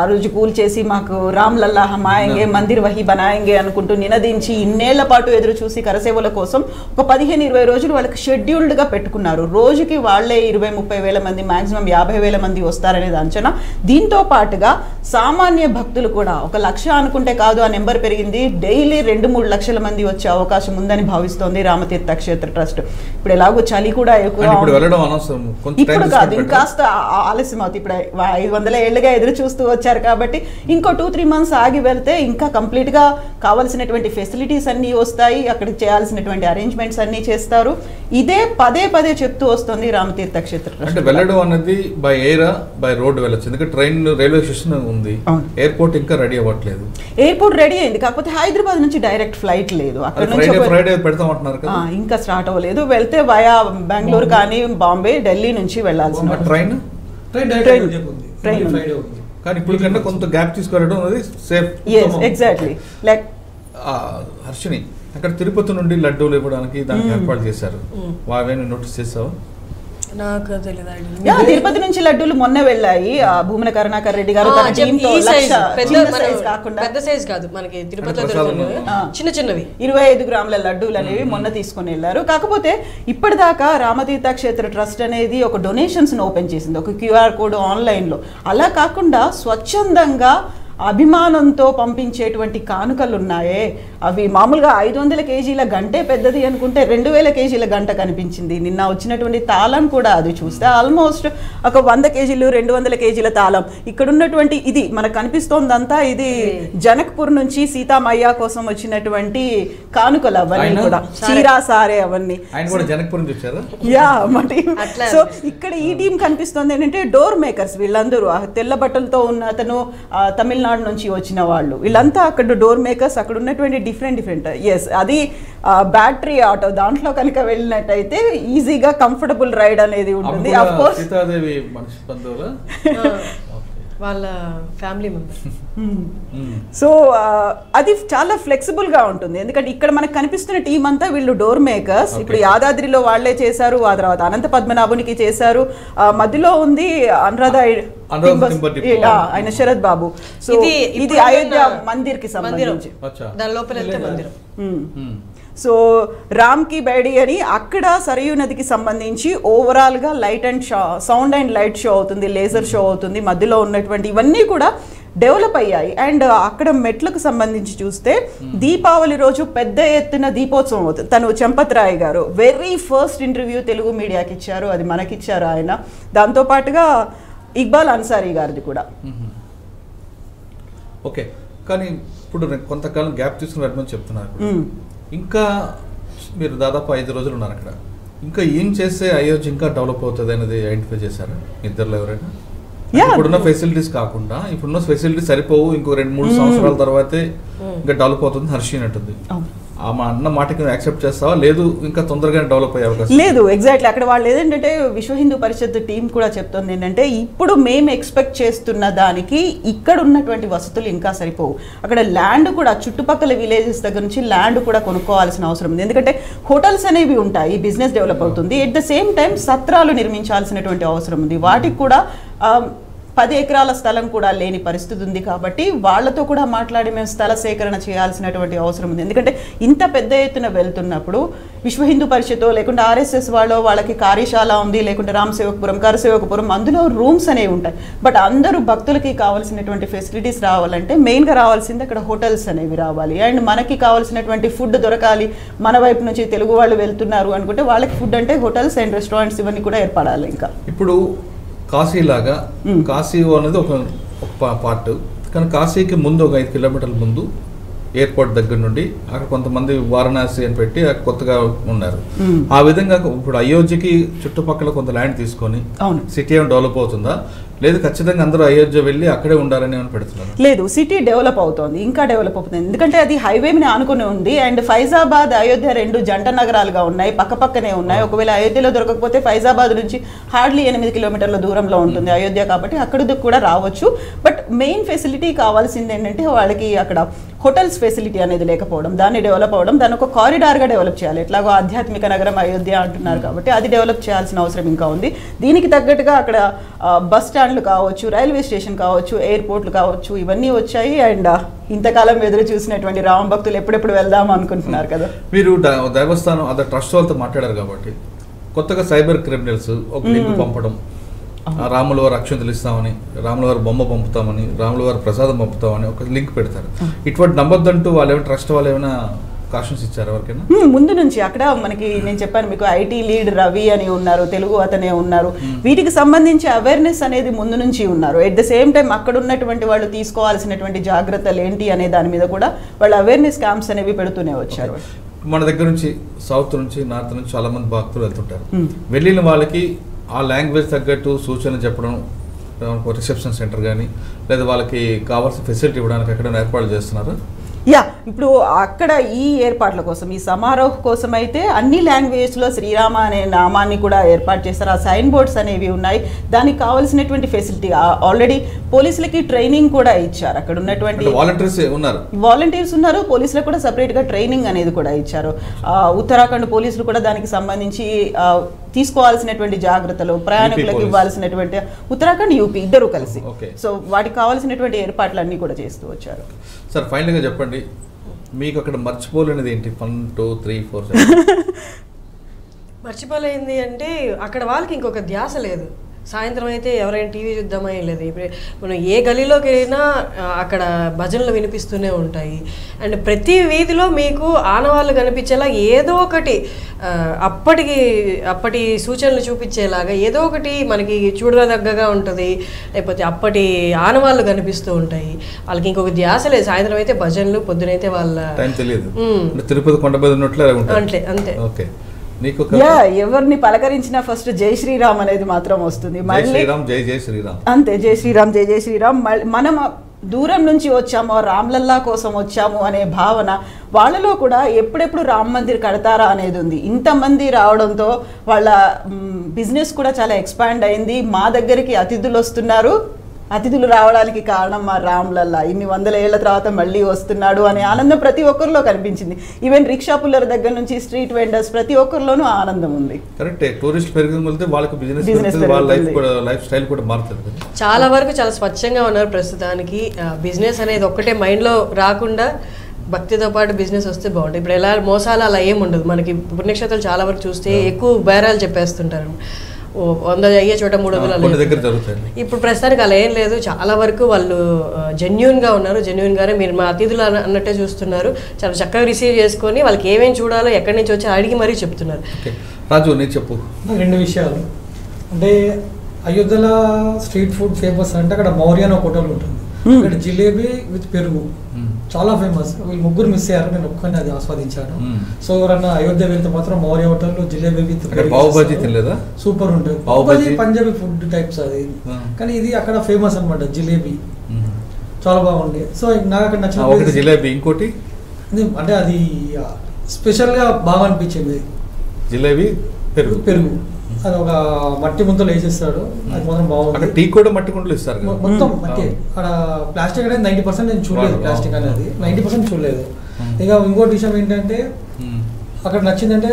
ఆ రోజు కూల్ చేసి మాకు రామ్ లల్లా హమాయంగే మందిర్ వహి బనాయంగే అనుకుంటూ నినదించి ఇన్నేళ్ల పాటు ఎదురు చూసి కరసేవల కోసం ఒక 15-20 రోజులు వాళ్ళకి షెడ్యూల్డ్గా పెట్టుకున్నారు. రోజుకి వాళ్లే 20-30 వేల మంది, మాక్సిమం 50 వేల మంది వస్తారనేది అంచనా. దీంతో పాటుగా సామాన్య భక్తులు కూడా 1 లక్ష అనుకుంటే కాదు, ఆ నెంబర్ పెరిగింది, డైలీ 2-3 లక్షల మంది వచ్చే అవకాశం ఉందని భావిస్తోంది రామతీర్థ క్షేత్ర ట్రస్ట్. ఇప్పుడు ఎలాగో చలి కూడా ఎక్కువ, ఇప్పుడు కాదు ఇంకాస్త ఆలస్యం అవుతుంది. ఇప్పుడు 500 ఏళ్ళుగా ఎదురు చూస్తూ వచ్చారు కాబట్టి ఇంకో 2-3 months ఆగి వెళ్తే ఇంకా కంప్లీట్ గా కావాల్సినటువంటి ఫెసిలిటీస్ అన్ని వస్తాయి, అక్కడికి చేయాల్సినటువంటి అరేంజ్మెంట్స్ అన్ని చేస్తారు. ఇదే పదే చెప్తూ వస్తుంది రామతీర్థ క్షేత్ర. అంటే వెళ్ళడం అనేది బై ఎయిర్ బై రోడ్ వెళ్ళచ్చు, ఎందుకంటే ట్రైన్ రైల్వే స్టేషన్ ఉంది, ఎయిర్పోర్ట్ ఇంకా రెడీ అవ్వట్లేదు. ఎయిర్పోర్ట్ రెడీ అయింది, కాకపోతే హైదరాబాద్ నుంచి డైరెక్ట్ ఫ్లైట్ లేదు, అక్కడ నుంచి ఫ్రైడే పెడతామంటున్నారు కదా, ఇంకా స్టార్ట్ అవ్వలేదు. వెళ్తే వయా బెంగళూరు కానీ బాంబే, ఢిల్లీ నుంచి వెళ్ళాల్సిన ట్రైన్ కానీ ఇప్పుడు కన్నా కొంత గ్యాప్ తీసుకెళ్ళడం అనేది సేఫ్. ఎగ్జాక్ట్లీ లైక్ హర్షిని అక్కడ తిరుపతి నుండి లడ్డూలు ఇవ్వడానికి దానికి ఏర్పాటు చేశారు, వావేని నోటీస్ చేసావు? నాకు తెలియదు. తిరుపతి నుంచి లడ్డూలు మొన్న వెళ్ళాయి. భూమన కరుణాకర్ రెడ్డి గారు పెద్ద సైజ్ కాదు, మనకి తిరుపతిలో చిన్న చిన్నవి 25 గ్రాముల లడ్డూలు అనేవి మొన్న తీసుకుని వెళ్ళారు. కాకపోతే ఇప్పటిదాకా రామతీర్థ క్షేత్ర ట్రస్ట్ అనేది ఒక డొనేషన్స్ ఓపెన్ చేసింది, ఒక QR కోడ్ ఆన్లైన్ లో. అలా కాకుండా స్వచ్ఛందంగా అభిమానంతో పంపించేటువంటి కానుకలు ఉన్నాయే, అవి మామూలుగా 500 కేజీల గంటే పెద్దది అనుకుంటే 2000 కేజీల గంట కనిపించింది. నిన్న వచ్చినటువంటి తాళం కూడా అది చూస్తే ఆల్మోస్ట్ ఒక 100 కేజీలు 200 కేజీల తాళం. ఇక్కడ ఉన్నటువంటి ఇది మనకు కనిపిస్తోందంతా ఇది జనక్పూర్ నుంచి సీతామయ్య కోసం వచ్చినటువంటి కానుకలు అవన్నీ కూడా, చీరా సారే అవన్నీ. యా మరి సో ఇక్కడ ఈ టీం కనిపిస్తోంది ఏంటంటే డోర్ మేకర్స్ వీళ్ళందరూ, తెల్ల బట్టలతో ఉన్న అతను తమిళనాడు నుంచి వచ్చిన వాళ్ళు, వీళ్ళంతా అక్కడ డోర్ మేకర్స్. అక్కడ ఉన్నటువంటి డిఫరెంట్ ఎస్ అది బ్యాటరీ ఆటో, దాంట్లో కనుక వెళ్ళినట్టయితే ఈజీగా కంఫర్టబుల్ రైడ్ అనేది ఉంటుంది. ఆఫ్ కోర్స్ వాళ్ళ ఫ్యామిలీ మెంబర్. సో అది చాలా ఫ్లెక్సిబుల్ గా ఉంటుంది, ఎందుకంటే ఇక్కడ మనకు కనిపిస్తున్న టీం అంతా వీళ్ళు డోర్ మేకర్స్. ఇప్పుడు యాదాద్రిలో వాళ్లే చేశారు, ఆ తర్వాత అనంత పద్మనాభునికి చేశారు, మధ్యలో ఉంది అనురాధ ఆయన శరత్ బాబు. సో ఇది అయోధ్య మందిర్ కి సంబంధించి దాని లోపల మందిరం. సో రామ్ కి బేడి అని అక్కడ సరయూ నదికి సంబంధించి ఓవరాల్ గా light and sound and light show అవుతుంది, లేజర్ షో అవుతుంది. మధ్యలో ఉన్నటువంటి ఇవన్నీ కూడా డెవలప్ అయ్యాయి. అండ్ అక్కడ మెట్లకు సంబంధించి చూస్తే దీపావళి రోజు పెద్ద ఎత్తున దీపోత్సవం అవుతుంది. తను చంపత్ రాయ్ గారు వెరీ ఫస్ట్ ఇంటర్వ్యూ తెలుగు మీడియాకి ఇచ్చారు, అది మనకిచ్చారు ఆయన. దాంతోపాటుగా ఇక్బాల్ అన్సారీ గారిది కూడా. ఓకే, కానీ ఇప్పుడు కొంతకాలం గ్యాప్ తీసుకుని చెప్తున్నారు. ఇంకా మీరు దాదాపు 5 రోజులు ఉన్నారు అక్కడ, ఇంకా ఏం చేస్తే అయోధ్య ఇంకా డెవలప్ అవుతుంది అనేది ఐడెంటిఫై చేశారా ఇద్దరులో ఎవరైనా? ఇప్పుడున్న ఫెసిలిటీస్ కాకుండా ఇప్పుడున్న ఫెసిలిటీస్ సరిపోవు, ఇంకో 2-3 సంవత్సరాల తర్వాతే ఇంకా డెవలప్ అవుతుంది హర్షి అంటుంది. ఆమె అన్న మాటకి యాక్సెప్ట్ చేస్తావా, లేదు ఇంకా తొందరగానే డెవలప్ అయ్యే అవకాశం? లేదు, ఎగ్జాక్ట్లీ. అక్కడ వాళ్ళు ఏదంటే విశ్వ హిందూ పరిషత్ టీం కూడా చెప్తుంది ఏంటంటే ఇప్పుడు మేము ఎక్స్పెక్ట్ చేస్తున్న దానికి ఇక్కడ ఉన్నటువంటి వసతులు ఇంకా సరిపోవు. అక్కడ ల్యాండ్ కూడా చుట్టుపక్కల విలేజెస్ దగ్గర నుంచి ల్యాండ్ కూడా కొనుక్కోవాల్సిన అవసరం ఉంది, ఎందుకంటే హోటల్స్ అనేవి ఉంటాయి, బిజినెస్ డెవలప్ అవుతుంది. ఎట్ ద సేమ్ టైం సత్రాలు నిర్మించాల్సినటువంటి అవసరం ఉంది, వాటికి కూడా 10 ఎకరాల స్థలం కూడా లేని పరిస్థితి ఉంది. కాబట్టి వాళ్లతో కూడా మాట్లాడి మేము స్థల సేకరణ చేయాల్సినటువంటి అవసరం ఉంది, ఎందుకంటే ఇంత పెద్ద ఎత్తున వెళ్తున్నప్పుడు విశ్వ హిందూ పరిషత్ లేకుంటే RSS వాళ్ళకి కార్యశాల ఉంది, లేకుంటే రామసేవకపురం కరసేవకపురం, అందులో రూమ్స్ అనేవి ఉంటాయి. బట్ అందరూ భక్తులకి కావాల్సినటువంటి ఫెసిలిటీస్ రావాలంటే మెయిన్గా రావాల్సింది అక్కడ హోటల్స్ అనేవి రావాలి. అండ్ మనకి కావాల్సినటువంటి ఫుడ్ దొరకాలి. మన వైపు నుంచి తెలుగు వాళ్ళు వెళ్తున్నారు అనుకుంటే వాళ్ళకి ఫుడ్ అంటే హోటల్స్ అండ్ రెస్టారెంట్స్ ఇవన్నీ కూడా ఏర్పడాలి. ఇంకా ఇప్పుడు కాశీ లాగా, కాశీ అనేది ఒక పార్ట్, కానీ కాశీకి ముందు ఒక 5 కిలోమీటర్ల ముందు ఎయిర్పోర్ట్ దగ్గర నుండి అక్కడ కొంతమంది వారణాసి అని పెట్టి కొత్తగా ఉన్నారు. ఆ విధంగా ఇప్పుడు అయోధ్యకి చుట్టుపక్కల కొంత ల్యాండ్ తీసుకొని సిటీ ఏమైనా డెవలప్ అవుతుందా, లేదు ఖచ్చితంగా అందరూ అయోధ్య వెళ్ళి అక్కడే ఉండాలని ఏమైనా పెడుతున్నారు? లేదు, సిటీ డెవలప్ అవుతుంది, ఇంకా డెవలప్ అవుతుంది, ఎందుకంటే అది హైవేని ఆనుకుని ఉంది. అండ్ ఫైజాబాద్ అయోధ్య 2 జంట నగరాలుగా ఉన్నాయి, పక్కపక్కనే ఉన్నాయి. ఒకవేళ అయోధ్యలో దొరకకపోతే ఫైజాబాద్ నుంచి హార్డ్లీ 8 కిలోమీటర్ల దూరంలో ఉంటుంది అయోధ్య, కాబట్టి అక్కడికి కూడా రావచ్చు. బట్ మెయిన్ ఫెసిలిటీ కావాల్సింది ఏంటంటే వాళ్ళకి అక్కడ హోటల్స్ ఫెసిలిటీ అనేది లేకపోవడం, దాన్ని డెవలప్ అవ్వడం, దాన్ని ఒక కారిడార్గా డెవలప్ చేయాలి. ఎట్లాగో ఆధ్యాత్మిక నగరం అయోధ్య అంటున్నారు కాబట్టి అది డెవలప్ చేయాల్సిన అవసరం ఇంకా ఉంది. దీనికి తగ్గట్టుగా అక్కడ బస్ స్టాండ్లు కావచ్చు, రైల్వే స్టేషన్ కావచ్చు, ఎయిర్పోర్ట్లు కావచ్చు, ఇవన్నీ వచ్చాయి. అండ్ ఇంతకాలం ఎదురు చూసినటువంటి రామ భక్తులు ఎప్పుడెప్పుడు వెళ్దాం అనుకుంటున్నారు కదా. మీరు దేవస్థానం అదే ట్రస్ట్ వాళ్ళతో మాట్లాడారు కాబట్టి కొత్తగా సైబర్ క్రిమినల్స్ ఒక లింక్ పంపడం, రాముల వారు అక్షంతలు ఇస్తామని, రాముల వారు బొమ్మ పంపుతామని, రాముల వారు ప్రసాదం పంపుతామని ఒక లింక్ పెడతారు. ఇటువంటి నమ్మొద్దంటూ వాళ్ళు ఏమైనా ట్రస్ట్ వాళ్ళు ఏమైనా కాషన్స్ ఇచ్చారు ఎవరికైనా? ముందు నుంచి అక్కడ మనకి నేను చెప్పాను మీకు, ఐటీ లీడ్ రవి అని ఉన్నారు, తెలుగు అతనే ఉన్నారు. వీటికి సంబంధించి అవేర్నెస్ అనేది ముందు నుంచి ఉన్నారు. ఎట్ ద సేమ్ టైం అక్కడ ఉన్నటువంటి వాళ్ళు తీసుకోవాల్సినటువంటి జాగ్రత్తలు ఏంటి అనే దాని మీద కూడా వాళ్ళు అవేర్నెస్ క్యాంప్స్ అనేవి పెడుతూనే వచ్చారు. మన దగ్గర నుంచి సౌత్ నుంచి నార్త్ నుంచి చాలా మంది భక్తులు వెళ్తుంటారు. వెళ్ళిన వాళ్ళకి ఆ లాంగ్వేజ్ తగ్గట్టు సూచనలు చెప్పడం, రిసెప్షన్ సెంటర్ కానీ లేదా వాళ్ళకి కావాల్సిన ఫెసిలిటీ ఇవ్వడానికి ఎక్కడైనా ఏర్పాటు చేస్తున్నారు? యా, ఇప్పుడు అక్కడ ఈ ఏర్పాట్ల కోసం, ఈ సమారోహ్ కోసం అయితే అన్ని లాంగ్వేజ్లో శ్రీరామ అనే నామాన్ని కూడా ఏర్పాటు చేస్తారు. ఆ సైన్ బోర్డ్స్ అనేవి ఉన్నాయి. దానికి కావాల్సినటువంటి ఫెసిలిటీ ఆల్రెడీ పోలీసులకి ట్రైనింగ్ కూడా ఇచ్చారు. అక్కడ ఉన్నటువంటి వాలంటీర్స్ ఉన్నారు, పోలీసులకు కూడా సపరేట్గా ట్రైనింగ్ అనేది కూడా ఇచ్చారు. ఉత్తరాఖండ్ పోలీసులు కూడా దానికి సంబంధించి తీసుకోవాల్సినటువంటి జాగ్రత్తలు, ప్రయాణికులకు ఇవ్వాల్సినటువంటి, ఉత్తరాఖండ్ యూపీ ఇద్దరు కలిసి, సో వాటికి కావాల్సినటువంటి ఏర్పాట్లన్నీ కూడా చేస్తూ వచ్చారు. సార్ ఫైనల్గా చెప్పండి, మీకు అక్కడ మర్చిపోలేనిది ఏంటి? 1 2 3 4 మర్చిపోలేంది అంటే అక్కడ వాళ్ళకి ఇంకొక ధ్యాస లేదు. సాయంత్రం అయితే ఎవరైనా టీవీ చూద్దామా ఏం లేదు. ఇప్పుడు మనం ఏ గలీలోకి వెళ్ళినా అక్కడ భజనలు వినిపిస్తూనే ఉంటాయి. అండ్ ప్రతి వీధిలో మీకు ఆనవాళ్ళు కనిపించేలా ఏదో ఒకటి అప్పటి సూచనలు చూపించేలాగా ఏదో ఒకటి మనకి చూడదగ్గగా ఉంటుంది. లేకపోతే అప్పటి ఆనవాళ్ళు కనిపిస్తూ ఉంటాయి. వాళ్ళకి ఇంకొక ధ్యాస లేదు. సాయంత్రం అయితే భజనలు, పొద్దునైతే వాళ్ళ తిరుపతి కొండ అంతే. ఎవరిని పలకరించినా ఫస్ట్ జై శ్రీరామ్ అనేది మాత్రం వస్తుంది. మళ్ళీ జై శ్రీరామ్ అంతే, జై శ్రీరామ్, జై జై శ్రీరామ్. మనం దూరం నుంచి వచ్చాము, రామ్లల్లా కోసం వచ్చాము అనే భావన వాళ్ళలో కూడా ఎప్పుడెప్పుడు రామ్ మందిర్ కడతారా అనేది ఉంది. ఇంతమంది రావడంతో వాళ్ళ బిజినెస్ కూడా చాలా ఎక్స్పాండ్ అయింది. మా దగ్గరికి అతిథులు వస్తున్నారు, అతిథులు రావడానికి కారణం మా రామ్లల్లా, ఇన్ని 100 ఏళ్ల తర్వాత మళ్ళీ వస్తున్నాడు అనే ఆనందం ప్రతి ఒక్కరిలో కనిపించింది. ఈవెన్ రిక్షా పుల్లర్ దగ్గర నుంచి స్ట్రీట్ వెండర్స్ ప్రతి ఒక్కరిలోనూ ఆనందం ఉంది. కరెక్టే, టూరిస్ట్ పెరిగితే వాళ్ళకి బిజినెస్ లైఫ్ స్టైల్ కూడా మారుతుంది. చాలా వరకు చాలా స్వచ్ఛంగా ఉన్నారు ప్రస్తుతానికి. బిజినెస్ అనేది ఒక్కటే మైండ్లో రాకుండా భక్తితో పాటు బిజినెస్ వస్తే బాగుంటుంది. ఇప్పుడు ఎలా మోసాలు అలా ఏం ఉండదు. మనకి పుణ్యక్షేత్రాలు చాలా వరకు చూస్తే ఎక్కువ బేరాలు చెప్పేస్తుంటారు. 100 అయ్యే చోట 300. ఇప్పుడు ప్రస్తుతానికి అలా ఏం లేదు. చాలా వరకు వాళ్ళు జెన్యూన్గా ఉన్నారు. జెన్యూన్గానే మీరు మా అతిథులు అన్నట్టే చూస్తున్నారు. చాలా చక్కగా రిసీవ్ చేసుకొని వాళ్ళకి ఏమేమి చూడాలో ఎక్కడి నుంచి వచ్చి అడిగి మరీ చెప్తున్నారు. రాజు నేను చెప్పు 2 విషయాలు. అంటే అయోధ్యలో స్ట్రీట్ ఫుడ్ ఫేమస్ అంటే అక్కడ మౌర్య అని ఒక హోటల్ ఉంటుంది. అక్కడ జిలేబీ విత్ పెరుగు చాలా ఫేమస్. వీళ్ళు ముగ్గురు మిస్ అయ్యారు, నేను ఒక్కనే అది ఆస్వాదించాను. సో ఎవరన్నా అయోధ్య వెళ్తే మాత్రం మౌర్య హోటల్లో జిలేబీ విత్ సూపర్ ఉంటుంది. పావుబాజీ పంజాబీ ఫుడ్ టైప్స్ అది, కానీ ఇది అక్కడ ఫేమస్ అనమాట జిలేబీ, చాలా బాగుంది. సో నాకు అక్కడ నచ్చిన జిలేబీ, ఇంకోటి అంటే అది స్పెషల్ గా బాగా అనిపించింది. జిలేబీ పెరుగు అది ఒక మట్టి ముంతలు వేసేస్తాడు, అది మాత్రం బాగుంది. టీ కూడా మట్టి కుండలు ఇస్తారు మొత్తం మట్టి. అక్కడ ప్లాస్టిక్ అనేది 90% నేను చూడలేదు, ప్లాస్టిక్ అనేది 90% చూడలేదు. ఇక ఇంకోటి విషయం ఏంటంటే అక్కడ నచ్చిందంటే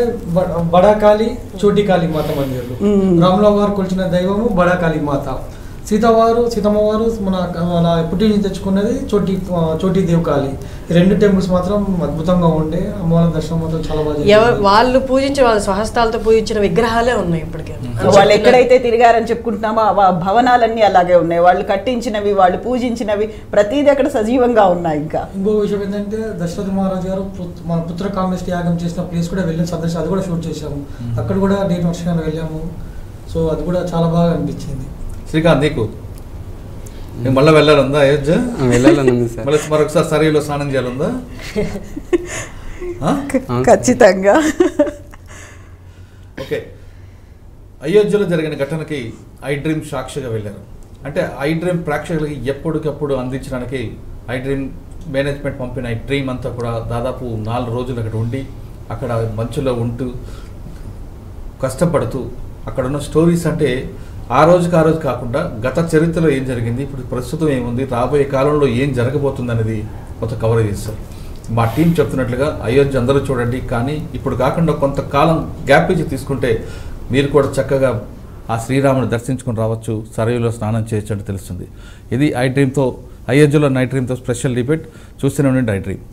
బడాకాళి చోటికాళి మాత మందిర్లు. రాముల వారు కొలిచిన దైవము బడాకాళి మాత, సీతమ్మ వారు మన పుట్టి నుంచి తెచ్చుకున్నది చోటి దేవకాళి. ఈ 2 టెంపుల్స్ మాత్రం అద్భుతంగా ఉండే. అమ్మవారి దర్శనం మాత్రం చాలా బాగా. వాళ్ళు పూజించిన వాళ్ళ స్వహస్తాలతో పూజించిన విగ్రహాలే ఉన్నాయి ఇప్పటికే. వాళ్ళు ఎక్కడైతే తిరిగారని చెప్పుకుంటున్నామో ఆ భవనాలన్నీ అలాగే ఉన్నాయి. వాళ్ళు కట్టించినవి, వాళ్ళు పూజించినవి ప్రతిదీ అక్కడ సజీవంగా ఉన్నాయి. ఇంకా ఇంకో విషయం ఏంటంటే దశరథ మహారాజు గారు మన పుత్ర కామేష్టి యాగం చేసిన ప్లేస్ కూడా వెళ్ళిన సందర్శన, అది కూడా షూట్ చేశాము. అక్కడ కూడా నేను వర్షంగా వెళ్ళాము. సో అది కూడా చాలా బాగా అనిపించింది. శ్రీకాంత్ నీకు మళ్ళీ వెళ్ళాలందా? అయోధ్య వెళ్ళాలనుంది సార్. మళ్ళీ మరొకసారి సరైలో స్నానం చేయాలందా? ఖచ్చితంగా. ఓకే, అయోధ్యలో జరిగిన ఘటనకి ఐ డ్రీమ్ సాక్షిగా వెళ్ళారు. అంటే ఐ డ్రీమ్ ప్రేక్షకులకి ఎప్పటికప్పుడు అందించడానికి ఐ డ్రీమ్ మేనేజ్మెంట్ పంపిన ఐ డ్రీమ్ అంతా కూడా దాదాపు 4 రోజులు అక్కడ ఉండి అక్కడ మంచులో ఉంటూ కష్టపడుతూ అక్కడ ఉన్న స్టోరీస్, అంటే ఆ రోజు కాకుండా గత చరిత్రలో ఏం జరిగింది, ఇప్పుడు ప్రస్తుతం ఏముంది, రాబోయే కాలంలో ఏం జరగబోతుంది అనేది కొంత కవరేజ్ చేస్తారు. మా టీం చెప్తున్నట్లుగా అయోధ్య అందరూ చూడండి, కానీ ఇప్పుడు కాకుండా కొంతకాలం గ్యాప్ ఇచ్చి తీసుకుంటే మీరు కూడా చక్కగా ఆ శ్రీరాముని దర్శించుకొని రావచ్చు, సరయులో స్నానం చేయొచ్చు అని తెలుస్తుంది. ఇది ఐ డ్రీమ్తో, అయోధ్యలో నైట్ డ్రీమ్తో స్పెషల్ డిబేట్. చూస్తూనే ఉండండి ఐ డ్రీమ్.